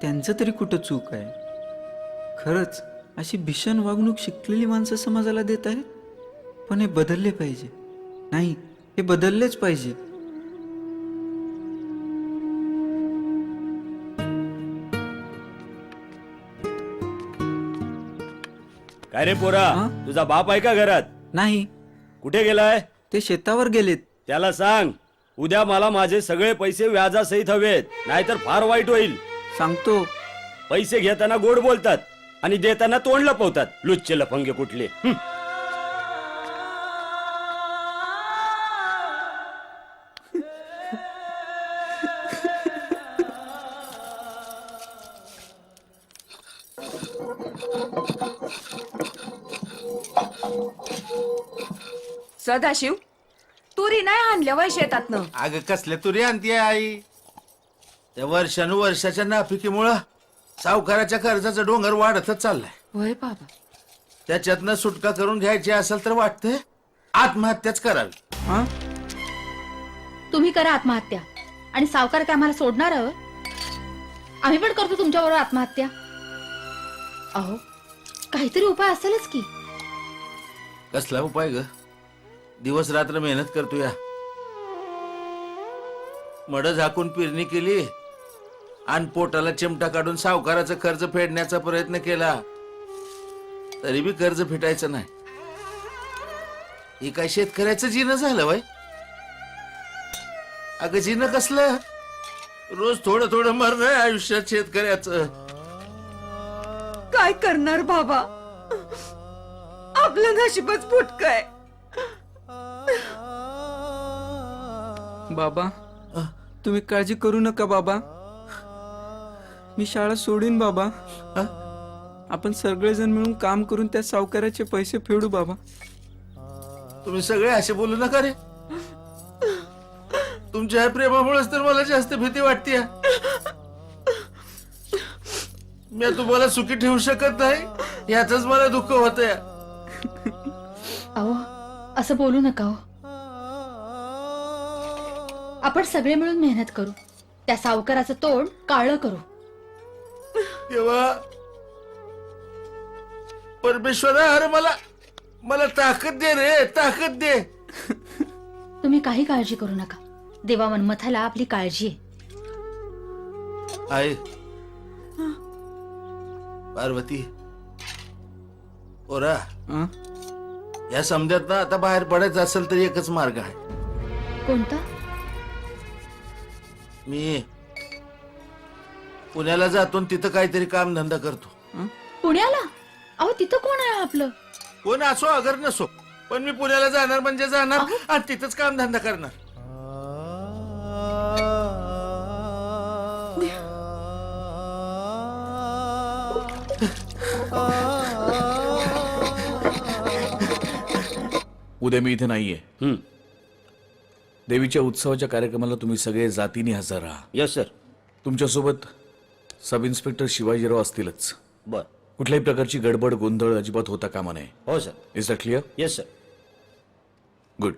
त्यांचं तरी कुठं चूक आहे? खरंच अशी भीषण वागणूक शिकलेली माणसं समाजाला देत आहेत. पण हे बदलले पाहिजे. नाही, हे बदललेच पाहिजे. काय रे पोरा, तुझा बाप आहे का घरात? नाही, कुठे गेलाय? ते शेतावर गेलेत. त्याला सांग उद्या मला माझे सगळे पैसे व्याजासहित हवेत, नाहीतर फार वाईट होईल. सांगतो. पैसे घेताना गोड बोलतात आणि देताना तोंड लपवतात, लुच्चे लफंगे कुठले. सदाशिव, तुरी नाही आणल्या वय शेतातनं? अगं कसल्या तुरी आणतीये आई? त्या वर्षानुवर्षाच्या नापिकीमुळं सावकाराच्या कर्जाचा डोंगर वाढतच चाललाय. होय बाबा. त्याच्यातनं सुटका करून घ्यायची असेल तर वाटतंय आत्महत्याच करावी. हा, तुम्ही करा आत्महत्या आणि सावकार काय आम्हाला सोडणार आहोत? आम्ही पण करतो तुमच्याबरोबर आत्महत्या. अहो, काहीतरी उपाय असेलच की. कसला उपाय ग? दिवस रात्र मेहनत करतो या, मड झाकून पेरणी केली आणि पोटाला चिमटा काढून सावकाराचं कर्ज फेडण्याचा प्रयत्न केला, तरी बी कर्ज फिटायचं नाही. हे काय शेतकऱ्याचं जीनं झालं वय? अगं जीनं कसलं? रोज थोडं थोडं मरण आहे आयुष्यात शेतकऱ्याचं. काय करणार बाबा, आपलं नशीबच फुटकय. बाबा, तुम्ही काळजी करू नका बाबा. मी शाळा सोडीन बाबा. आपण सगळेजण मिळून काम करून त्या सावकाराचे पैसे फेडू बाबा. तुम्ही सगळे असे बोलू नका रे. तुमच्या ह्या प्रेमामुळेच तर मला जास्त भीती वाटते. मी तुम्हाला सुखी ठेवू शकत नाही याच मला दुःख होतंय. अहो, असं बोलू नका हो. आपण सगळे मिळून मेहनत करू, त्या सावकाराचं तोंड काळं करू. तेव्हा परमेश्वरा, अरे मला ताकद दे रे, ताकद दे. तुम्ही काही काळजी करू नका. देवा मनमथाला आपली काळजी आहे. आई पार्वती, ओरा, या समजात आता बाहेर पडायचं असेल तर एकच मार्ग आहे. कोणता? मी पुण्याला जातो, तिथं काहीतरी काम धंदा करतो. पुण्याला? अहो, तिथं कोण आहे आपलं? कोण असो अगर नसो, पण मी पुण्याला जाणार म्हणजे जाणार आणि तिथंच काम धंदा करणार. उद्या मी इथे नाहीये. देवीच्या उत्सवाच्या कार्यक्रमाला तुम्ही सगळे जातीने हजर राहा. Yes sir. तुमच्यासोबत सब इन्स्पेक्टर शिवाजीराव असतीलच. बर. कुठल्याही प्रकारची गडबड गोंधळ अजिबात होता कामा नये. हो sir. Is that clear? Yes sir. Good.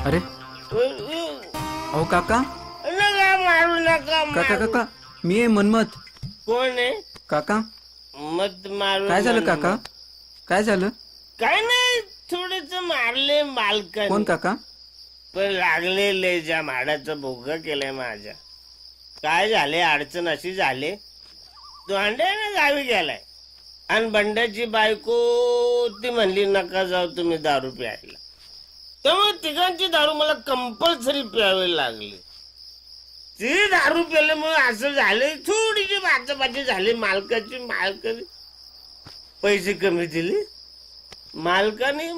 अरे अहो काका नका मारू नका काका मारू. काका मी आहे मनमत. कोण आहे काका मत मारू काय झालं मला. काका? काय झालं? काय नाही थोडस मारले मालकाने. कोण काका? पण लागले ज्या माडाचा भोगा केलाय माझ्या. काय झाले अडचण अशी झाले दोंड्याने गावी गेलाय आणि बंड्याची बायको ती म्हणली नका जाऊ तुम्ही दारू प्यायला. त्यामुळे तिघांची दारू मला कंपल्सरी प्यावी लागली. ती दारू प्यायल्यामुळे असं झालं थोडीशी बाचाबाची झाली मालकाने पैसे कमी दिले. मालकाने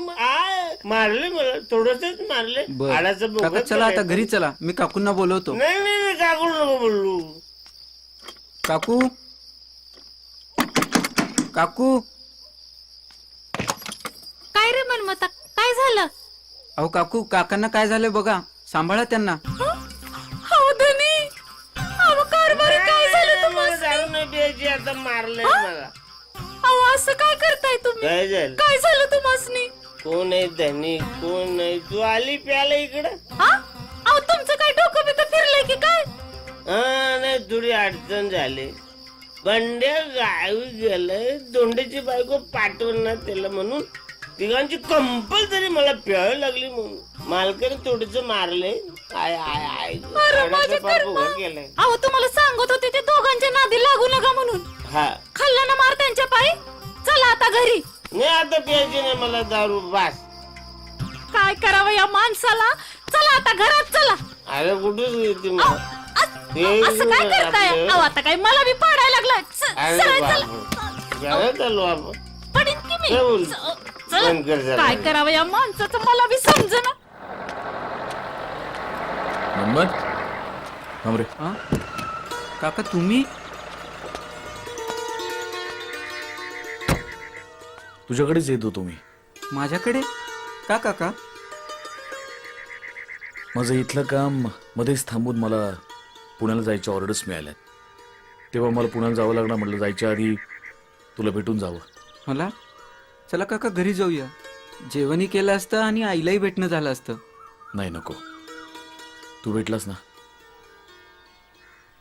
मारले मला थोडसच मारले. बर हाडाचा भोगा काका चला आता केलाय. घरी चला, मी काकूंना बोलवतो. नाही नाही नाही, काकू नको बोलू. काकू काकू काय रे मनमता, काय झालं? अहो काकू काकांना काय झालं बघा, सांभाळा त्यांना. हो धनी, अहो कारभारी काय झालं मला तुम्हाला? दारू नाही प्यायची आता मारलंय मला. अहो असं काय करताय तुम्ही? काय झालं? काय झालं तुम्हाला? कोण आहे धनी कोण आहे? तू आली प्याला इकडं? अहो तुमचं काय डोकं बिकं फिरलंय की काय? हा नाही थोडी अडचण झाली. बंड्या गावी गेलंय दोंड्याची बायको पाठवणार त्याला म्हणून तिघांची कंपल्सरी मला प्यावी लागली म्हणून मालकाने थोडस मारले. आय आय आय हाडाचा पाप उघड केलाय. अहो तुम्हाला सांगत होते ते दोघांच्या नादी लागू नका म्हणून. हा खाल्ला ना मार त्यांच्या पायी. चला आता घरी. नाही आता प्यायची नाही मला दारू बास. काय करावं या माणसाला? चला आता घरात चला. अरे कुठेच येते मला. असं काय करताय? अहो आता काय मला बी पाडायला लागलाय. अरे चला बाप घरात आलो आपण. पडीन की मी. काय बोल? चला. बंद कर जरा. काय करावं या माणसाचं मला बी समजेना. मोहम्मद थांब रे. हा? काका तुम्ही? तुझ्याकडेच येतो तुम्ही. माझ्याकडे का काका? माझं इथलं काम मध्येच थांबून मला पुण्याला जायच्या ऑर्डर्स मिळाल्यात. तेव्हा मला पुण्याला जावं लागणार. म्हटलं जायच्या आधी तुला भेटून जावं. मला चला काका घरी जाऊया. जेवणही केलं असतं आणि आईलाही भेटणं झालं असतं. नाही नको, तू भेटलास ना.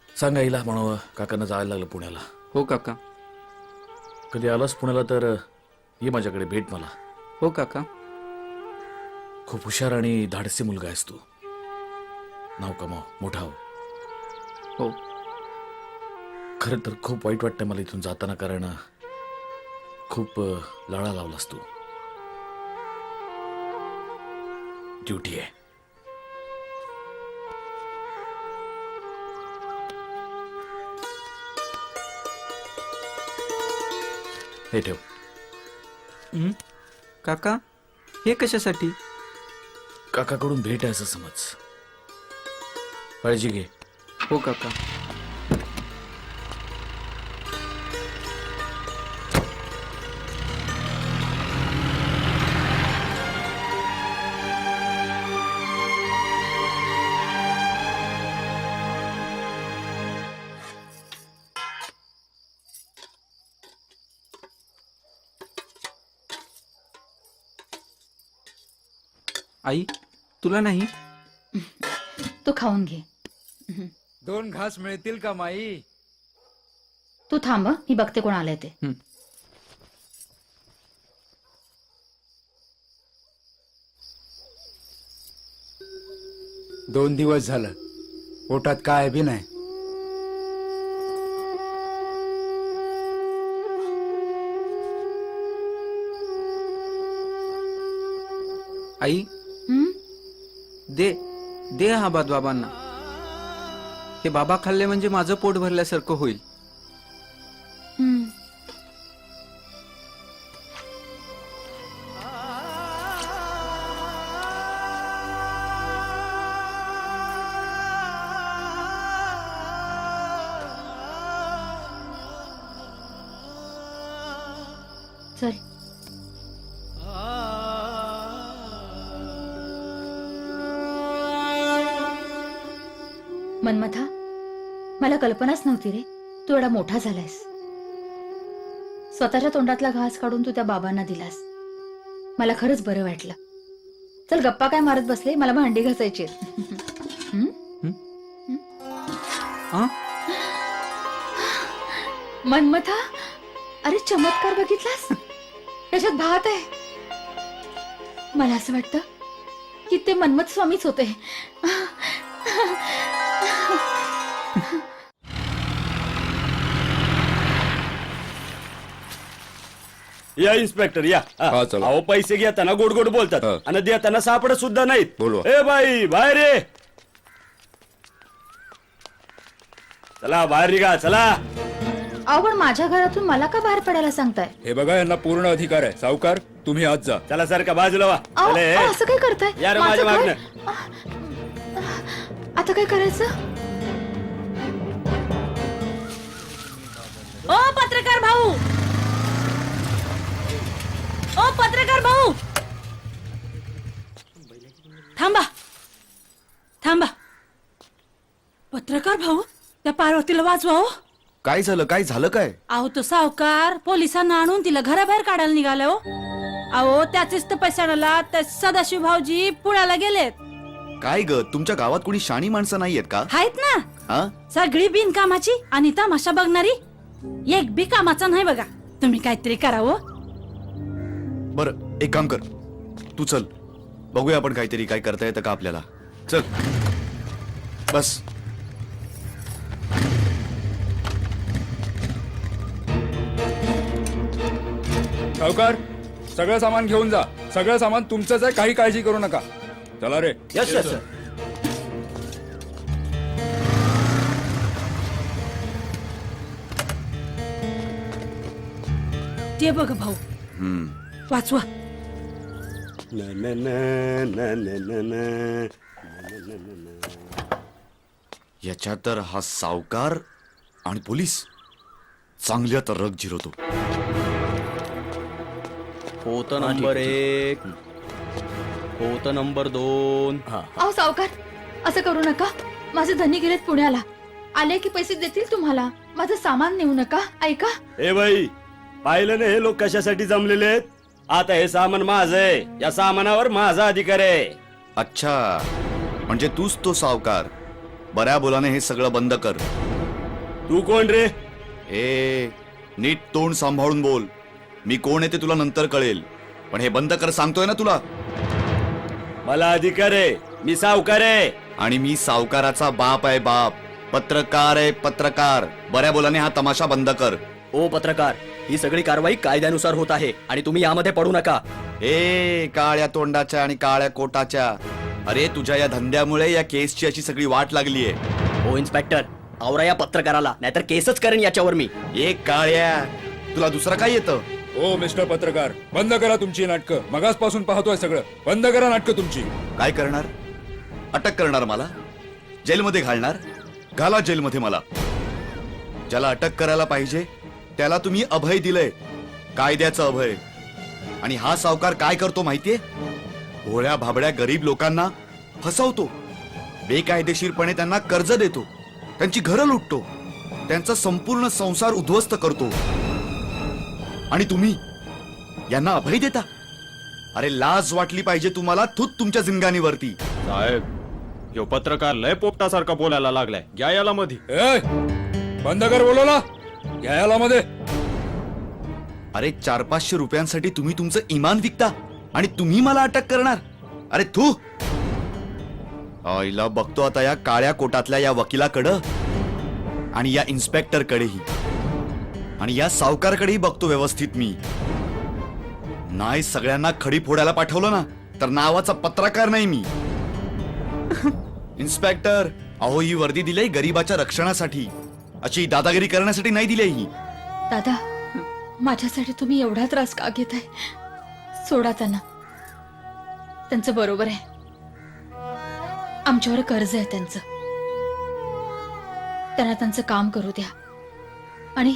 सांग आईला म्हणावं काकांना जायला लागलं पुण्याला. हो काका. कधी आलास पुण्याला तर ये माझ्याकडे, भेट मला. हो काका. खूप हुशार आणि धाडसी मुलगा आहेस तू. नाव कमाव, मोठा हो. हो. खरं तर खूप वाईट वाटतं मला इथून जाताना, कारण खूप लळा लावलास तू. ड्युटी आहे. हे ठेव. काका हे कशासाठी? काकाकडून भेट आहे असं समज. काळजी घे. हो काका. आई तुला नाही? तू खाऊन घे. 2 घास मिळतील का माई? तू थांब हं, मी बघते कोण आलंय ते. 2 दिवस झालं पोटात काय बी नाही. आई हं? दे दे हा भात बाबांना. हे बाबा खाल्ले म्हणजे माझं पोट भरल्यासारखं होईल. हं. चल. मनमथा, मला कल्पनाच नव्हती रे तू एवढा मोठा झालायस. स्वतःच्या तोंडातला घास काढून तू त्या बाबांना दिलास. मला खरंच बरं वाटलं. चल गप्पा काय मारत बसले, मला भांडी घासायची. हा? मनमथा, अरे चमत्कार बघितलास? त्याच्यात भात आहे. मला असं वाटतं की ते मन्मथ स्वामीच होते. या इन्स्पेक्टर या. हा, चला. अहो पैसे घेताना गोड गोड बोलतात हा. आणि देताना सापडत सुद्धा नाहीत. बोलवा. ए बाई बाहेर ये. चला बाहेर निघा चला. अहो पण माझ्या घरातून मला का बाहेर पडायला सांगताय? हे बघा, यांना पूर्ण अधिकार आहे. सावकार, तुम्ही आज जा. चला सर का बाजूला वा. अहो, चले. अहो, असं काय करताय? या रे माझं माझ्या घर- मागणं. आता काय करायचं? ओ पत्रकार भाऊ, ओ पत्रकार भाऊ, थांबा थांबा. पत्रकार भाऊ, त्या पार्वतीला वाचवा. हो काय झालं काय अहो तो सावकार पोलिसांना आणून तिला घराबाहेर काढायला निघाला. हो अहो त्याचेच तर पैसे आणायला त्या सदाशिव भाऊजी पुण्याला गेलेत. काय ग, तुमच्या गावात कोणी शाणी माणसं नाहीयेत का? आहेत ना, हा? सगळी बिनकामाची आणि तमाशा बघणारी. एक बी कामाचा नाही बघा. तुम्ही काहीतरी करावं. बरं, एक काम कर, तू चल, बघूया आपण काहीतरी काय करता येतं का आपल्याला. चल बस. सावकार, सगळं सामान घेऊन जा. सगळं सामान तुमचंच आहे, काही काळजी करू नका. चला रे. Yes yes sir. ते बघ भाऊ, वाचवा. याच्यात तर हा सावकार आणि पोलीस चांगल्या तर रग जिरवतो. होतं नंबर 1, होतं नंबर 2. अहो सावकार, असं करू नका. माझे धनी गेलेत पुण्याला. आले की पैसे देतील तुम्हाला. माझं सामान नेऊ नका. ऐका. ए बाई, पाहिलं ना हे लोक कशासाठी जमलेले आहेत. आता हे सामान माझं आहे. या सामानावर माझा अधिकार आहे. अच्छा, म्हणजे तूच तो सावकार. बऱ्या बोलाने हे सगळं बंद कर. तू कोण रे? ए, नीट तोंड सांभाळून बोल. मी कोण आहे ते तुला नंतर कळेल, पण हे बंद कर सांगतोय ना तुला. मला अधिकार आहे. मी सावकार आहे. आणि मी सावकाराचा बाप आहे, बाप. पत्रकार आहे, पत्रकार. बऱ्या बोलाने हा तमाशा बंद कर. ओ पत्रकार, ही सगळी कारवाई कायद्यानुसार होत आहे आणि तुम्ही यामध्ये पडू नका. ए काळ्या तोंडाच्या आणि काळ्या कोटाच्या, अरे तुझ्या या धंद्यामुळे या केसची अशी सगळी वाट लागलीये. ओ इन्स्पेक्टर, आवरा या पत्रकाराला, नाहीतर केसच करेन याच्यावर मी. एक काळ्या, तुला दुसरं काय येतं? ओ मिस्टर पत्रकार, बंद करा तुमची नाटकं. मगासपासून पाहतोय सगळं. बंद करा नाटकं तुमची. काय करणार? अटक करणार मला? जेलमध्ये घालणार? घाला जेलमध्ये मला. ज्याला अटक करायला पाहिजे त्याला तुम्ही अभय दिलंय, कायद्याचं अभय. आणि हा सावकार काय करतो माहितीये? भोळ्या भाबड्या गरीब लोकांना फसवतो, बेकायदेशीरपणे त्यांना कर्ज देतो, त्यांची घरं लुटतो, त्यांचा संपूर्ण संसार उद्ध्वस्त करतो. आणि तुम्ही यांना अभय देता? अरे लाज वाटली पाहिजे तुम्हाला. थूत तुमच्या जिंगाणीवरती. साहेब, यो पत्रकार लय पोपटासारखा बोलायला लागलाय. घ्या याला मध्ये. ए, बंद कर बोलवला. घ्यायला मध्ये. अरे 400-500 रुपयांसाठी तुम्ही तुमचं इमान विकता आणि तुम्ही मला अटक करणार? अरे तू. आईला बघतो आता या काळ्या कोटातल्या या वकिलाकडं आणि या इन्स्पेक्टरकडेही आणि या सावकारकडेही बघतो व्यवस्थित. मी नाही सगळ्यांना खडी फोडायला पाठवलं ना तर नावाचा पत्रकार नाही मी. इन्स्पेक्टर, अहो ही वर्दी दिली गरीबाच्या रक्षणासाठी, अशी दादागिरी करण्यासाठी नाही दिली ही. दादा, माझ्यासाठी तुम्ही एवढा त्रास का घेताय? सोडा त्यांना. त्यांचं बरोबर आहे. आमच्यावर कर्ज आहे त्यांचं. त्यांना त्यांचं काम करू द्या. आणि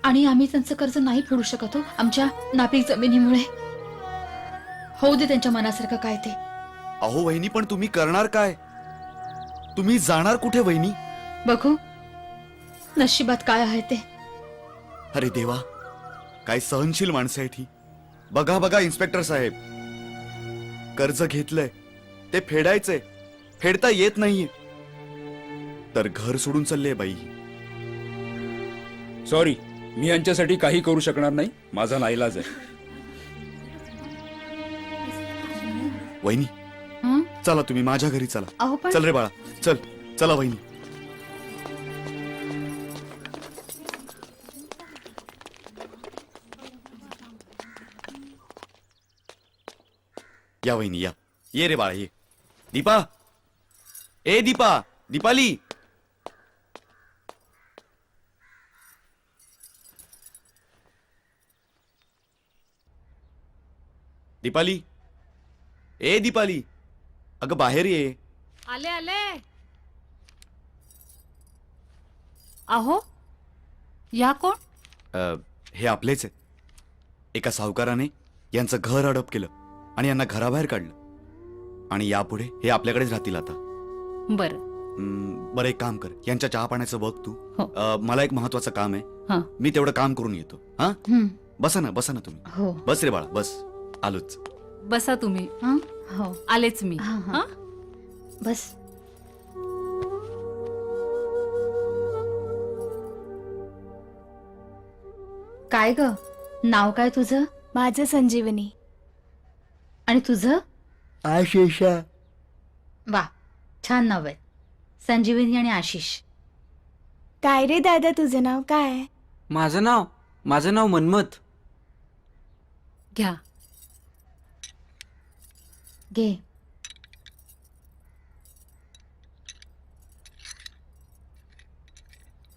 आणि आम्ही त्यांचं कर्ज नाही फेडू शकत हो, आमच्या नापीक जमिनीमुळे. होऊ दे त्यांच्या मनासारखं काय ते. अहो वहिनी, पण तुम्ही करणार काय? तुम्ही जाणार कुठे वहिनी? बघू नशिबात काय आहे ते. अरे देवा, काय सहनशील माणसं आहेत ही. बघा बघा इन्स्पेक्टर साहेब, कर्ज घेतलंय ते फेडायचंय, फेडता येत नाहीये, तर घर सोडून चालले बाई. सॉरी, मी यांच्यासाठी काही करू शकणार नाही. माझा नाईलाज आहे. वहिनी चला, तुम्ही माझ्या घरी चला. अहो पण चल रे बाळा, चल. चला वहिनी. या वहिनी या. ये रे बाळा ये. दीपा, ए दीपा, दीपाली. दीपाली, ए दीपाली, अगं बाहेर ये. आले आले. अहो, या कोण? हे आपलेच आहे. एका सावकाराने यांचं घर हडप केलं आणि यांना घराबाहेर काढलं, आणि यापुढे हे आपल्याकडेच राहतील आता. बर. बरं, एक काम कर, यांच्या चहा पाण्याचं बघ तू. हो. मला एक महत्वाचं काम आहे. हा. मी तेवढं काम करून येतो. हा, हं. बसा ना, बसा ना तुम्ही. हो. बस रे बाळा, बस. आलोच. बसा तुम्ही. हो. आलेच मी. हा, हा. बस. काय ग, नाव काय तुझं? माझं संजीवनी. आणि तुझं? आशिषा. वा, छान नाव आहे. संजीवनी आणि आशिष. काय रे दादा, तुझं नाव काय? माझं नाव मन्मथ. घ्या. घे.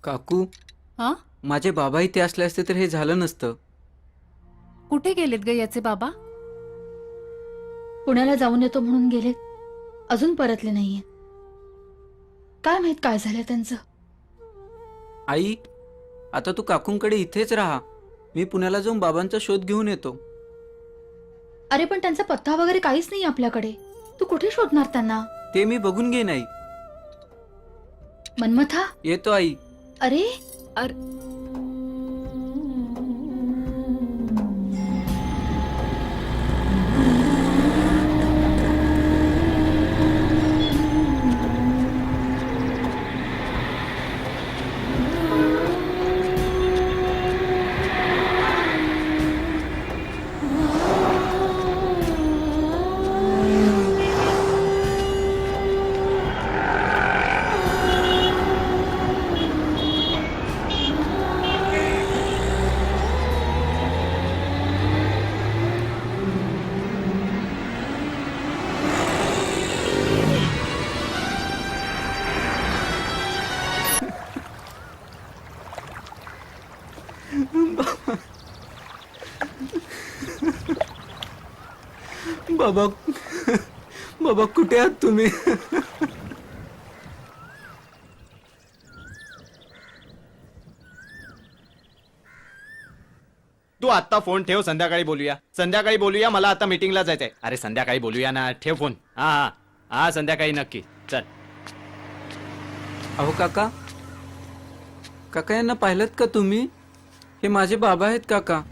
काकू, हा? माझे बाबा इथे असले असते तर हे झालं नसतं. कुठे गेलेत ग याचे बाबा? पुण्याला जाऊन येतो म्हणून गेले, अजून परतले नाहीये. काय माहित काय झालं त्यांचं. आई, आता तू काकूंकडे इथेच राहा. मी पुण्याला जाऊन बाबांचा शोध घेऊन येतो. अरे पण त्यांचा पत्ता वगैरे काहीच नाही आपल्याकडे. तू कुठे शोधणार त्यांना? ते मी बघून घेईन आई. मन्मथा. येतो आई. अरे बाबा, बाबा कुठे आहात तुम्ही? तू आता फोन ठेव, संध्याकाळी बोलूया. मला आता मीटिंगला जायचंय. अरे संध्याकाळी बोलूया ना, ठेव फोन. हा हा हा, संध्याकाळी नक्की. चल. अहो काका, यांना पाहिलं का तुम्ही? हे माझे बाबा आहेत काका.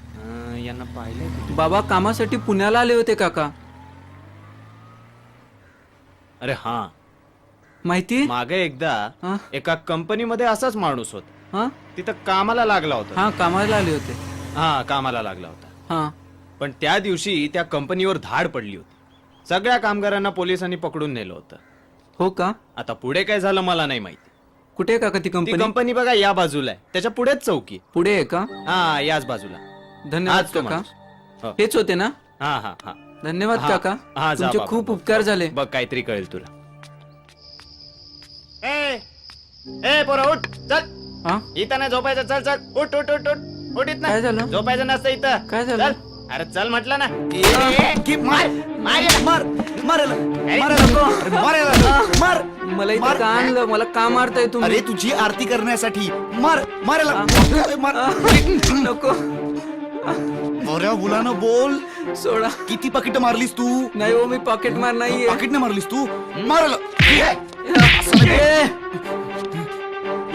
यांना पाहिलं? बाबा कामासाठी पुण्याला आले होते काका. अरे हा, माहिती? मागे एकदा हा? एका कंपनीमध्ये असाच माणूस होता. हा तिथं कामाला लागला होता. हा, कामाला आले होते. हा, कामाला लागला होता. हा. पण त्या दिवशी त्या कंपनीवर धाड पडली होती. सगळ्या कामगारांना पोलिसांनी पकडून नेलं होतं. हो का? आता पुढे काय झालं मला नाही माहिती. कुठे आहे काका ती ती कंपनी? कंपनी बघा या बाजूला आहे, त्याच्या पुढेच चौकी. पुढे आहे का? हा, याच बाजूला. धन्यवाद हाच तो काका. माणूस. हो. हेच होते ना? हा हा हा. धन्यवाद हा, काका. हा, जा तुमचे बाबा. खूप उपकार झाले. बघ काहीतरी कळेल तुला. ए पोरा उठ, चल. हा? इथं नाही झोपायचं. चल चल, उठ उठ उठ उठ उठ. इथं काय झालं? झोपायचं नसतं इथं. काय झालं? चल. अरे चल म्हटलं ना. मला इथे का आणलं? मला का मारताय तुम्ही? अरे तुझी आरती करण्यासाठी. मार मारायला. नको. बऱ्या मुलानं बोल. सोडा. किती पाकिट मारलीस तू? नाही हो, मी पॉकेट मार नाहीये. पाकिट मारलीस तू? मारायला.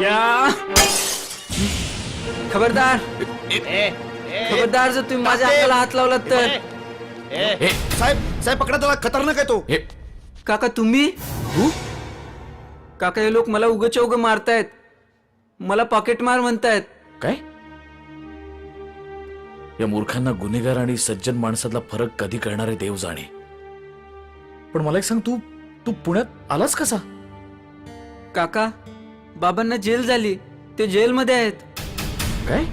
या. खबरदार, खबरदार, जर तुम्ही माझ्या अंगाला हात लावलात तर. साहेब साहेब पकडा त्याला, खतरनाक आहे तो. हे काका तुम्ही काका हे लोक मला उगं मारतायत, मला पॉकेट मार म्हणतायत. काय? या मूर्खांना गुन्हेगार आणि सज्जन माणसातला फरक कधी कळणारे देव जाणे. पण मला एक सांग, तू तू पुण्यात आलास कसा? काका बाबांना जेल झाली, ते जेलमध्ये आहेत. काय?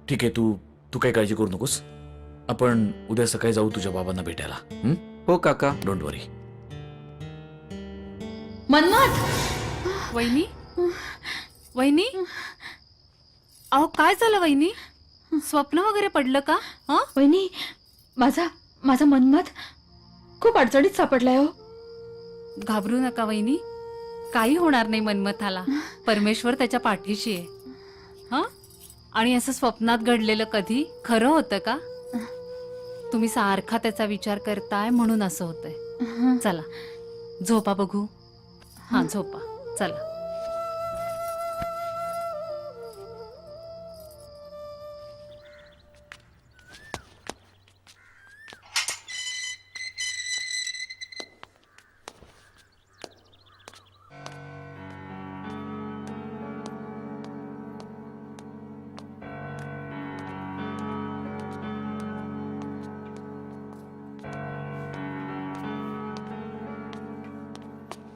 ठीक आहे, तू तू काही काळजी करू नकोस. आपण उद्या सकाळी जाऊ तुझ्या बाबांना भेटायला. हो काका. डोंट वरी. मन्मथ, वहिनी वहिनी, अहो काय झालं वहिनी? स्वप्न वगैरे पडलं का? वहिनी, माझा मन्मथ खूप अडचणीत सापडलाय हो. घाबरू नका वहिनी, काही होणार नाही मन्मथाला. परमेश्वर त्याच्या पाठीशी आहे. हा, आणि असं स्वप्नात घडलेलं कधी खरं होतं का? तुम्ही सारखा त्याचा विचार करताय म्हणून असं होतंय. चला झोपा बघू. हा झोपा, चला.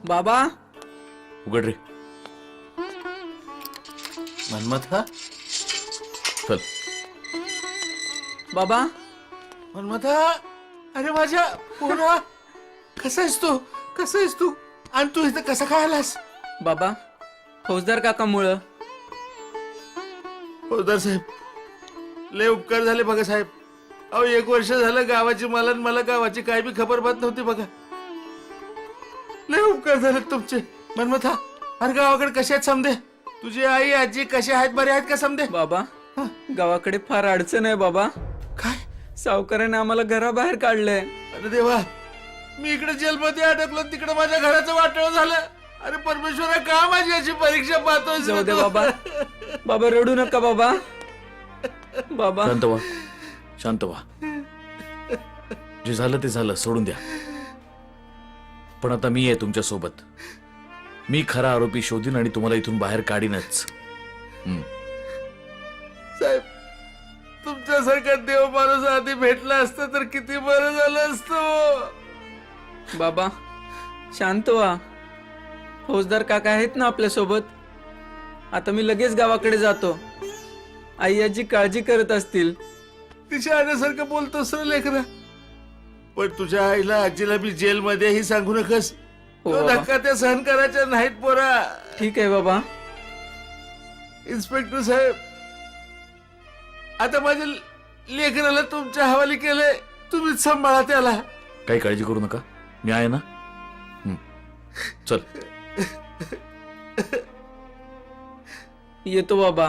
बाबा, उघड रे. मन्मथा, चल. बाबा, मन्मथा, अरे माझ्या पोरा, कसा आहेस तू आणि तू इथं कसा काय आलास? बाबा फौजदार काकामुळं. फौजदार साहेब, लय उपकार झाले बघा साहेब. अहो 1 वर्ष झालं गावाची मला गावाची काय बी खबर पाहत नव्हती बघा. लय उपकार झाले तुमचे. मन्मथा, अरे गावाकडे कसे आहेत समदे? तुझी आई आजी कसे आहेत, बरे आहेत का समदे? बाबा गावाकडे फार अडचण आहे बाबा. काय? सावकाराने आम्हाला घराबाहेर काढलंय. अरे देवा, मी इकडे जेलमध्ये अडकलो, तिकडे माझ्या घराचं वाटोळं झालं. अरे परमेश्वरा, का माझी याची परीक्षा पाहतोय? जाऊ दे बाबा. बाबा रडू नका बाबा. बाबा शांत व्हा, शांत व्हा. जे झालं ते झालं, सोडून द्या. पण आता मी आहे तुमच्या सोबत. मी खरा आरोपी शोधीन आणि तुम्हाला इथून बाहेर काढीनच. साहेब, तुमच्यासारखा देव माणूस आधी भेटला असता तर किती बरं झालं असतं. बाबा शांत व्हा. फौजदार काका आहेत ना आपल्या सोबत. आता मी लगेच गावाकडे जातो. आई आजी काळजी करत असतील. तिच्या आण्यासारखं बोलतोस रे लेकरा. पण तुझ्या आईला आजीला बी जेलमध्ये ही सांगू नकस. हो तो बाबा. धक्का त्या सहन करायच्या नाहीत पोरा. ठीक आहे बाबा. इन्स्पेक्टर साहेब, आता माझ्या लेकराला तुमच्या हवाली केलंय. तुम्हीच सांभाळा त्याला. काही काळजी करू नका, मी आहे ना. चल. येतो बाबा.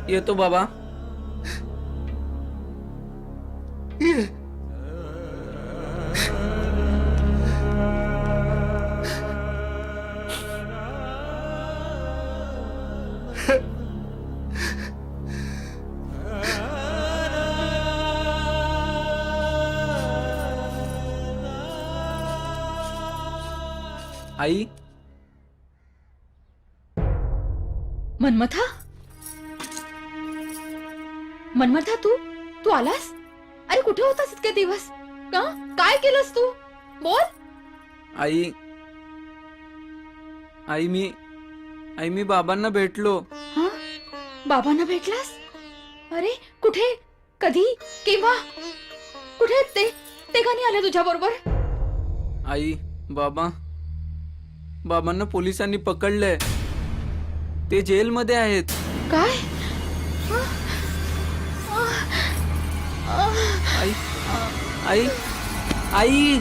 येतो बाबा. आई, मन्मथा, तू आलास? अरे कुठे होतास इतके दिवस? काय केलंस तू? बोल. आई मी बाबांना भेटलो. बाबांना भेटलास? अरे कुठे, कधी, केव्हा, कुठे ते का नाही आले तुझ्या बरोबर? आई, बाबांना पोलिसांनी पकडलंय. ते जेलमध्ये आहेत. काय? आई, आई,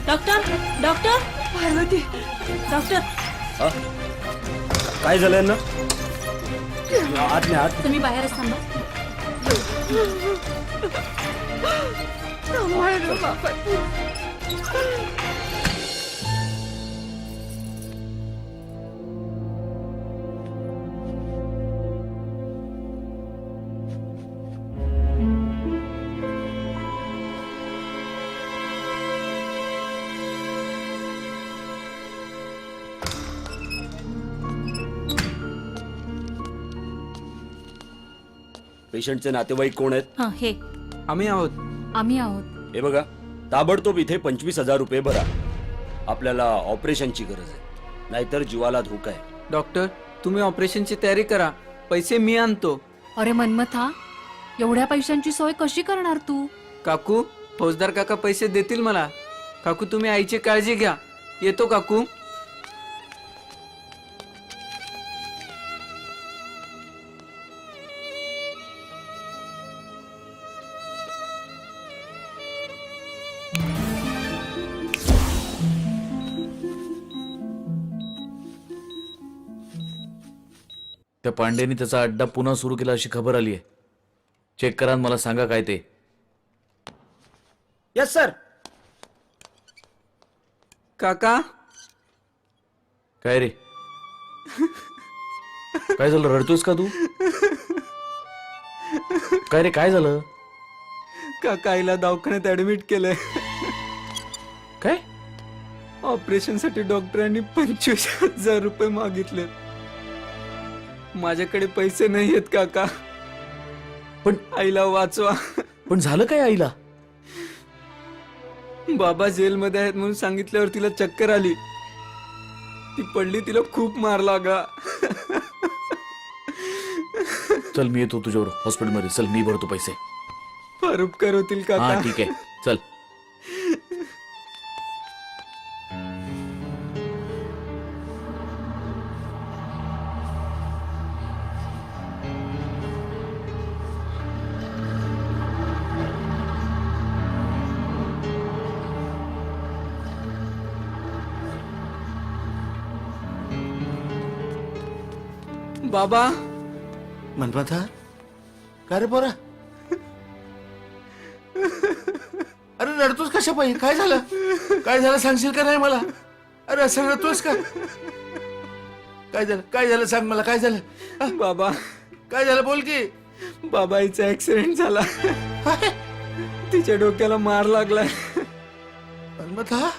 डॉक्टर, डॉक्टर, पार्वती, डॉक्टर, काय झालंय ना? आत तुम्ही बाहेरच थांबा. सांभाळ रे बाबा. पेशंटचे नातेवाईक कोण आहेत? हा हे आम्ही आहोत. आम्ही आहोत. हे बघा, ताबडतोब इथे 25,000 रुपये भरा. आपल्याला ऑपरेशनची गरज आहे, नाहीतर जीवाला धोका आहे. डॉक्टर, तुम्ही ऑपरेशनची तयारी करा, पैसे मी आणतो. अरे मन्मथा, एवढ्या पैशांची सोय कशी करणार तू? काकू, फौजदार काका पैसे देतील मला. काकू, तुम्ही आईची काळजी घ्या. येतो काकू. त्या पांडेनी त्याचा अड्डा पुन्हा सुरू केला अशी खबर आली आहे. चेक करा आणि मला सांगा काय ते. Yes sir. काका, काय रे, काय झालं, रडतोयस का तू? काय रे, काय झालं? काका, आईला दवाखान्यात ऍडमिट केलंय. काय? ऑपरेशन साठी डॉक्टरांनी 25,000 रुपये मागितले. माझ्याकडे पैसे नाही आहेत काका. पण आईला वाचवा. पण झालं काय आईला? बाबा जेलमध्ये आहेत म्हणून सांगितल्यावर तिला चक्कर आली. ती पडली, तिला खूप मार लागला. चल, मी येतो तुझ्यावर हॉस्पिटलमध्ये. चल, मी भरतो पैसे. फार उपकार होतील हा काका. ठीक आहे, चल. बाबा, मनमथा, काय रे पोरा? अरे रडतोस कशा पाहिजे? काय झालं? काय झालं सांगशील का नाही मला? अरे असं रडतोस का? काय झालं? काय झालं सांग मला, काय झालं? हा? बाबा, काय झालं बोल की. बाबा, आईचा ऍक्सिडेंट झाला. तिच्या डोक्याला मार लागलाय. मनमथा,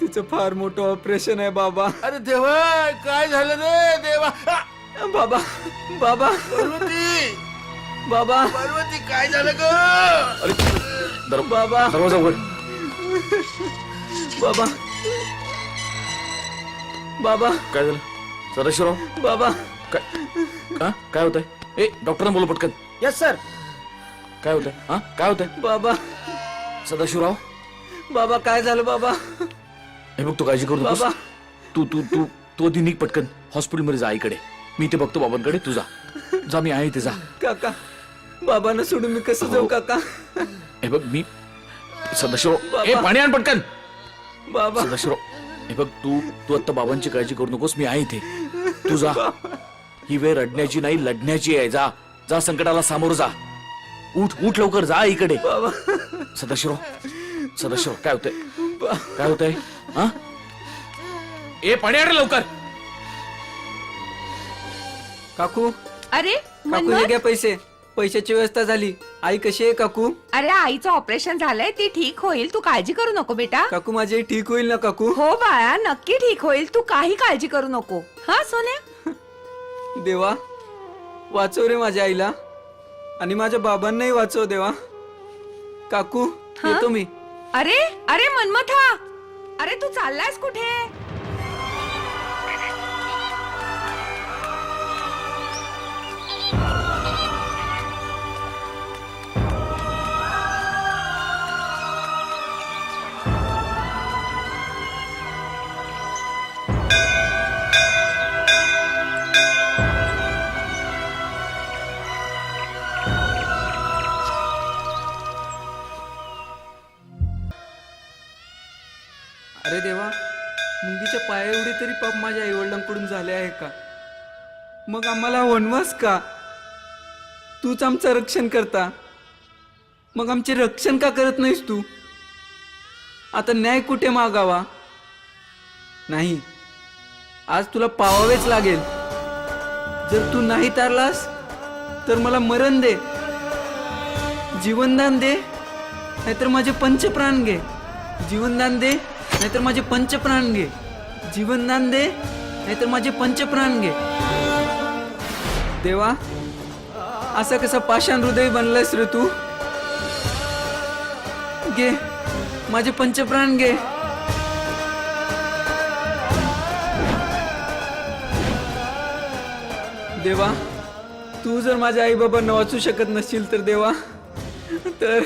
तिचं फार मोठं ऑपरेशन आहे बाबा. अरे देवा, काय झालं रे देवा? बाबा, बाबा, पार्वती, बाबा, पार्वती, काय झालं ग? बाबा, दरवाजा उघड. बाबा, बाबा, काय झालं सदाशिवराव? बाबा, काय होतंय? ए, डॉक्टरांना बोलू पटकन. Yes sir. काय होतंय? हा, काय होतंय? बाबा, सदाशिवराव, बाबा, काय झालं बाबा? हे बघ, तू काळजी करू नकोस. बाबा, तू तू तू तू आधी निघ पटकन हॉस्पिटलमध्ये जा. आईकडे मी ते बघतो, बाबांकडे तू जा. जा, मी आहे ते. जा काका, बाबांना सोडून मी कसं जाऊ काका? हे बघ, मी सदाशिवराव, बाबा. ए, पाणी आण पटकन. बाबा, सदाशिवराव, हे बघ, तू तू आता बाबांची काळजी करू नकोस. मी आहे इथे. तू जा. ही वेळ रडण्याची नाही, लढण्याची आहे. जा जा, संकटाला सामोरं जा. उठ उठ लवकर, जा इकडे. सदाशिवराव, सदाशिवराव, काय होतंय? काय होतंय? हा, ए, पाणी आण लवकर. काकू, अरे काकू, हे घ्या पैसे. पैशाची व्यवस्था झाली. आई कशी आहे काकू? अरे आईचं ऑपरेशन झालंय, ती ठीक होईल, तू काळजी करू नको बेटा. काकू, माझी आई ठीक होईल ना काकू? हो बाळा, नक्की ठीक होईल, तू काही काळजी करू नको. हा सोन्या. देवा, वाचव रे माझ्या आईला, आणि माझ्या बाबांनाही वाचव देवा. काकू, येतो मी. अरे अरे मन्मथा, अरे तू चाललायस कुठे? अरे देवा, मुंगीच्या पाया एवढे तरी पाप माझ्या आईवडिलांकडून झाले आहे का? मग आम्हाला वनवास का? तूच आमचं रक्षण करता. मग आमचे रक्षण का करत नाहीस तू? आता न्याय कुठे मागावा? नाही, आज तुला पावावेच लागेल. जर तू नाही तारलास तर मला मरण दे, जीवनदान दे, नाहीतर माझे पंचप्राण घे. जीवनदान दे, नाहीतर माझे पंचप्राण घे. जीवनदान दे, नाहीतर माझे पंचप्राण घे. देवा, असा कसा पाषाण हृदय बनलायस रे तू? घे, माझे पंचप्राण घे. देवा, तू जर माझ्या आई बाबांना वाचू शकत नसशील तर देवा, तर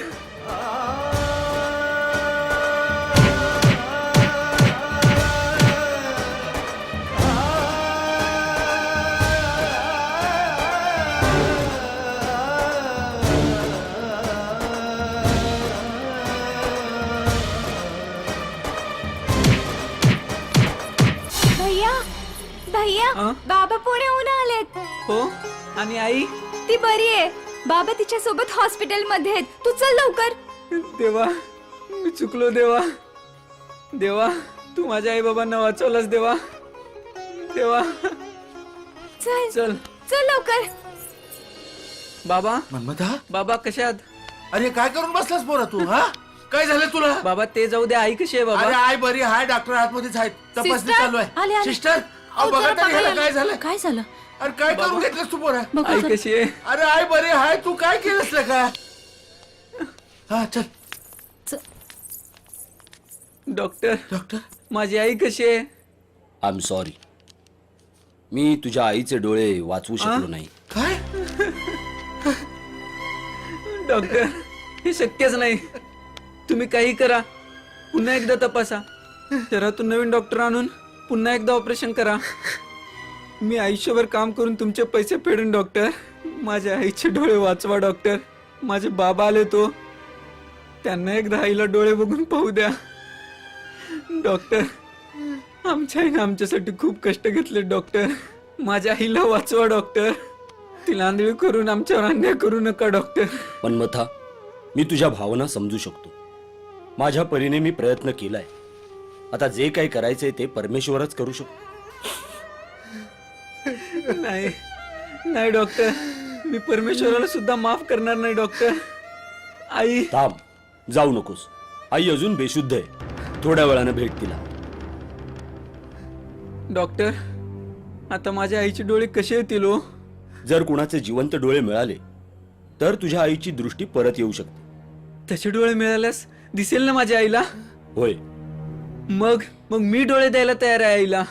भैया भैया अं? बाबा पुण्याहून आलेत. हो. आणि आई? ती बरी आहे. बाबा तिच्या सोबत हॉस्पिटल मध्ये आहेत. तू चल लवकर. देवा, मी चुकलो देवा. देवा, तू माझ्या आई बाबांना वाचवलंस देवा. देवा, चल चल. चल लवकर. बाबा, मन्मथा, बाबा कशात? अरे काय करून बसलास पोरा तू? हा, काय झालं तुला? बाबा ते जाऊ दे, आई कशी आहे अरे बाबा? आई बरी हाय, डॉक्टर आतमध्येच आहेत, तपासणी सिस्टर, चालू आले, आहे. आले. सिस्टर, अहो बघा तरी ह्याला काय झालं? काय झालं? अरे काय करून घेतलंस तू पोरा? आई कशी आहे? अरे आई बरी हाय, तू काय केलंस ना का? हा चल. डॉक्टर, डॉक्टर, माझी आई कशी आहे? आय एम सॉरी, मी तुझ्या आईचे डोळे वाचवू शकलो नाही. काय? डॉक्टर, हे शक्यच नाही. तुम्ही काही करा, पुन्हा एकदा तपासा. शहरातून नवीन डॉक्टर आणून पुन्हा एकदा ऑपरेशन करा. मी आयुष्यभर काम करून तुमचे पैसे फेडून डॉक्टर. माझ्या आईचे डोळे वाचवा डॉक्टर. माझे बाबा आले तो, त्यांना एकदा आईला डोळे बघून पाहू द्या डॉक्टर. आमच्या आईने आमच्यासाठी खूप कष्ट घेतले डॉक्टर. माझ्या आईला वाचवा डॉक्टर. तिला आंधळी करून आमच्यावर अन्याय करू नका डॉक्टर. मन्मथा, मी तुझ्या भावना समजू शकतो. माझ्या परीने मी प्रयत्न केलाय. आता जे काही करायचंय ते परमेश्वरच करू शकतो. नाही नाही डॉक्टर, मी परमेश्वराला सुद्धा माफ करणार नाही डॉक्टर. आई, थांब, जाऊ नकोस. आई अजून बेशुद्ध आहे. थोड्या वेळानं भेट तिला. डॉक्टर, आता माझ्या आईचे डोळे कसे येतील हो? जर कुणाचे जिवंत डोळे मिळाले तर तुझ्या आईची दृष्टी परत येऊ शकते. त्याचे डोळे मिळाल्यास दिसेल ना माझ्या आईला? होय. मग मग मी डोळे द्यायला तयार आहे आईला.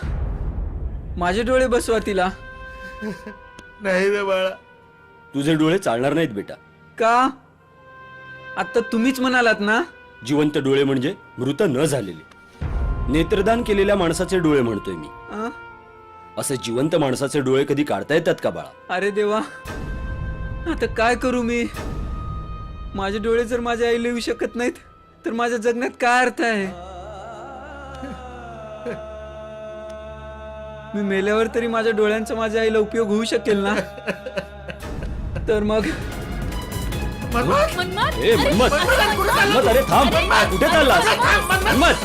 माझे डोळे बसवा तिला. नाही रे बाळा, तुझे डोळे चालणार नाहीत बेटा. का? आता तुम्हीच म्हणालात ना. जिवंत डोळे म्हणजे मृत न झालेले. नेत्रदान केलेल्या माणसाचे डोळे म्हणतोय मी. अं? असे जिवंत माणसाचे डोळे कधी काढता येतात का बाळा? अरे देवा, आता काय करू मी? माझे डोळे जर माझ्या आईला येऊ शकत नाहीत तर माझ्या जगण्यात काय अर्थ आहे? मी मेल्यावर तरी माझ्या डोळ्यांचा माझ्या आईला उपयोग होऊ शकेल ना. तर मग ए मन्मथ, मन्मथ, अरे थांब. कुठे चाललास? मन्मथ,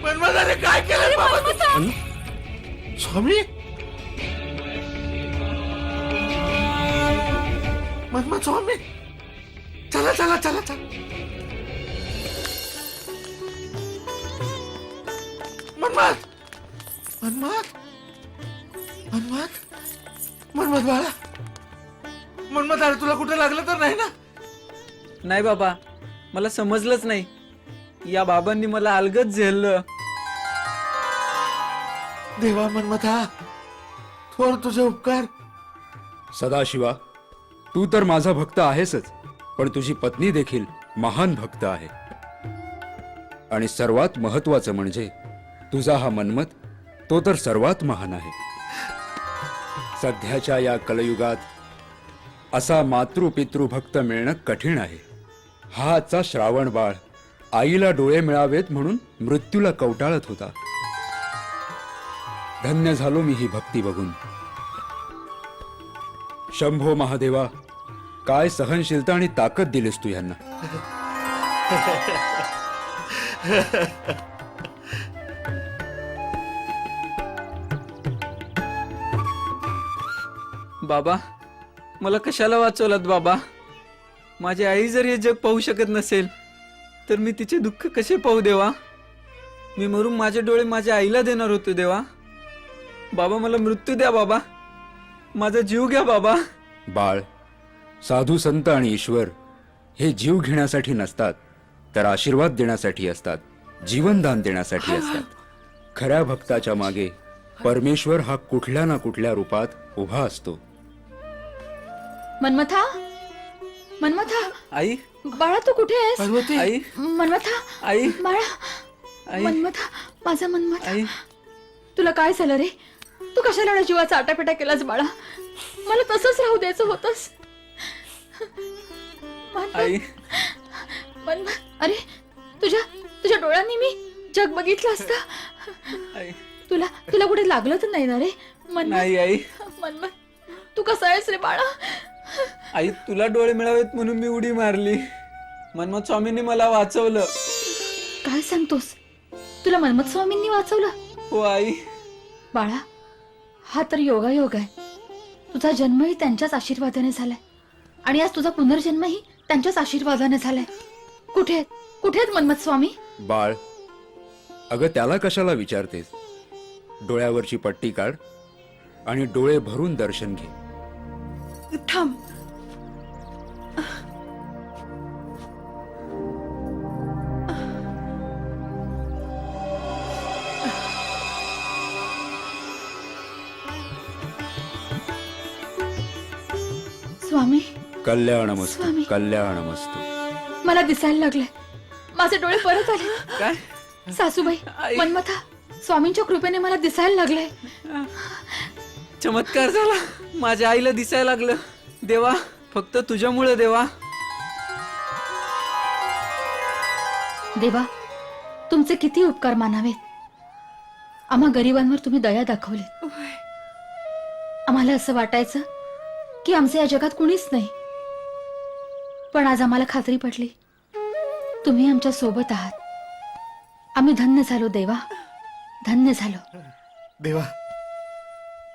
मन्मथाने काय केलं बाबा? स्वामी, मन्मथ स्वामी, चला चला चला चला. मन्मथ, मन्मथ, मन्मथ, मन्मथ बाळा, मन्मथ, अरे तुला कुठे लागलं तर नाही ना? नाही बाबा, मला समजलंच नाही. या बाबांनी मला अलगद झेललं. देवा मन्मथा, थोर तुझे उपकार. सदाशिवा, तू तर माझा भक्त आहेसच, पण तुझी पत्नी देखील महान भक्त आहे. आणि सर्वात महत्वाचं म्हणजे तुझा हा मन्मथ, तो तर सर्वात महान आहे. सध्याच्या या कलयुगात असा मातृपितृ भक्त मिळणं कठीण आहे. हा आजचा श्रावण बाळ आईला डोळे मिळावेत म्हणून मृत्यूला कवटाळत होता. धन्य झालो मी ही भक्ती बघून. शंभो महादेवा, काय सहनशीलता आणि ताकद दिलीस तू यांना. बाबा, मला कशाला वाचवलात बाबा? माझी आई जर हे जग पाहू शकत नसेल तर मी तिचे दुःख कसे पाहू देवा? मी मरून माझे डोळे माझ्या आईला देणार होतो देवा. बाबा, मला मृत्यू द्या बाबा, माझा जीव घ्या बाबा. बाळ, साधू संत आणि ईश्वर हे जीव घेण्यासाठी नसतात, तर आशीर्वाद देण्यासाठी असतात, जीवनदान देण्यासाठी असतात. खऱ्या भक्ताच्या मागे परमेश्वर हा कुठल्या ना कुठल्या रूपात उभा असतो. मन्मथा, मन्मथा, आई, बाळा तू कुठे आहेस? पार्वती, आई, मन्मथा, आई, बाळा, आई, मन्मथा, माझा मन्मथा, आई. तुला काय झालं रे? तू कशाला एवढ्या जीवाचा आटापिटा केलास बाळा? मला तसंच राहू द्यायचं होतंस. आई, अरे, तुझ्या डोळ्यांनी मी जग बघितलं असतं. आई. तुला तुला कुठे लागलं तर नाही ना रे? नाही आई. मन्मथ, तू कसा आहेस रे बाळा? आई, तुला डोळे मिळावेत म्हणून मी उडी मारली. मन्मथ स्वामींनी मला वाचवलं. काय सांगतोस? तुला मन्मथ स्वामींनी वाचवलं? हो आई. बाळा, हा तर योगायोग आहे. तुझा जन्मही त्यांच्याच आशीर्वादाने झालाय आणि आज तुझा पुनर्जन्मही त्यांच्याच आशीर्वादाने झालाय. कुठे आहेत मन्मथ स्वामी? बाळ, अगं त्याला कशाला विचारतेस? डोळ्यावरची पट्टी काढ आणि डोळे भरून दर्शन घे. थांब. स्वामी, कल्याणमस्तु, स्वामी. कल्याणमस्तु. मला दिसायला लागलंय. माझे डोळे परत आले. काय? सासूबाई, आई. मन्मथा, स्वामींच्या कृपेने मला दिसायला लागलंय. चमत्कार झाला. माझ्या आईला दिसायला लागलं. देवा, फक्त तुझ्यामुळे देवा. देवा, तुमचे किती उपकार मानावेत. आम्हा गरिबांवर तुम्ही दया दाखवली. आम्हाला असं वाटायचं की आमचं या जगात कुणीच नाही, पण आज आम्हाला खात्री पटली तुम्ही आमच्या सोबत आहात. आम्ही धन्य झालो देवा, धन्य झालो. देवा,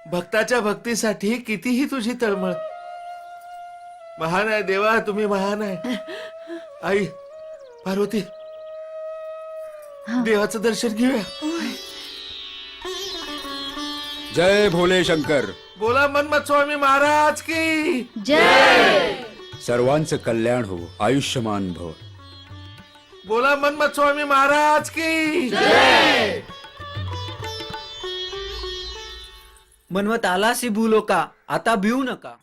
भक्ताच्या भक्तीसाठी कितीही तुझी तळमळ. महान आहे देवा, तुम्ही महान आहे. आई, पार्वती, देवाचं दर्शन घेऊया. जय भोले शंकर. बोला मन्मथ स्वामी महाराज की जय. सर्वांचं कल्याण हो, आयुष्यमान भव. बोला मन्मथ स्वामी महाराज की मन्मथ आलासी भूलो का, आता भिवू नका.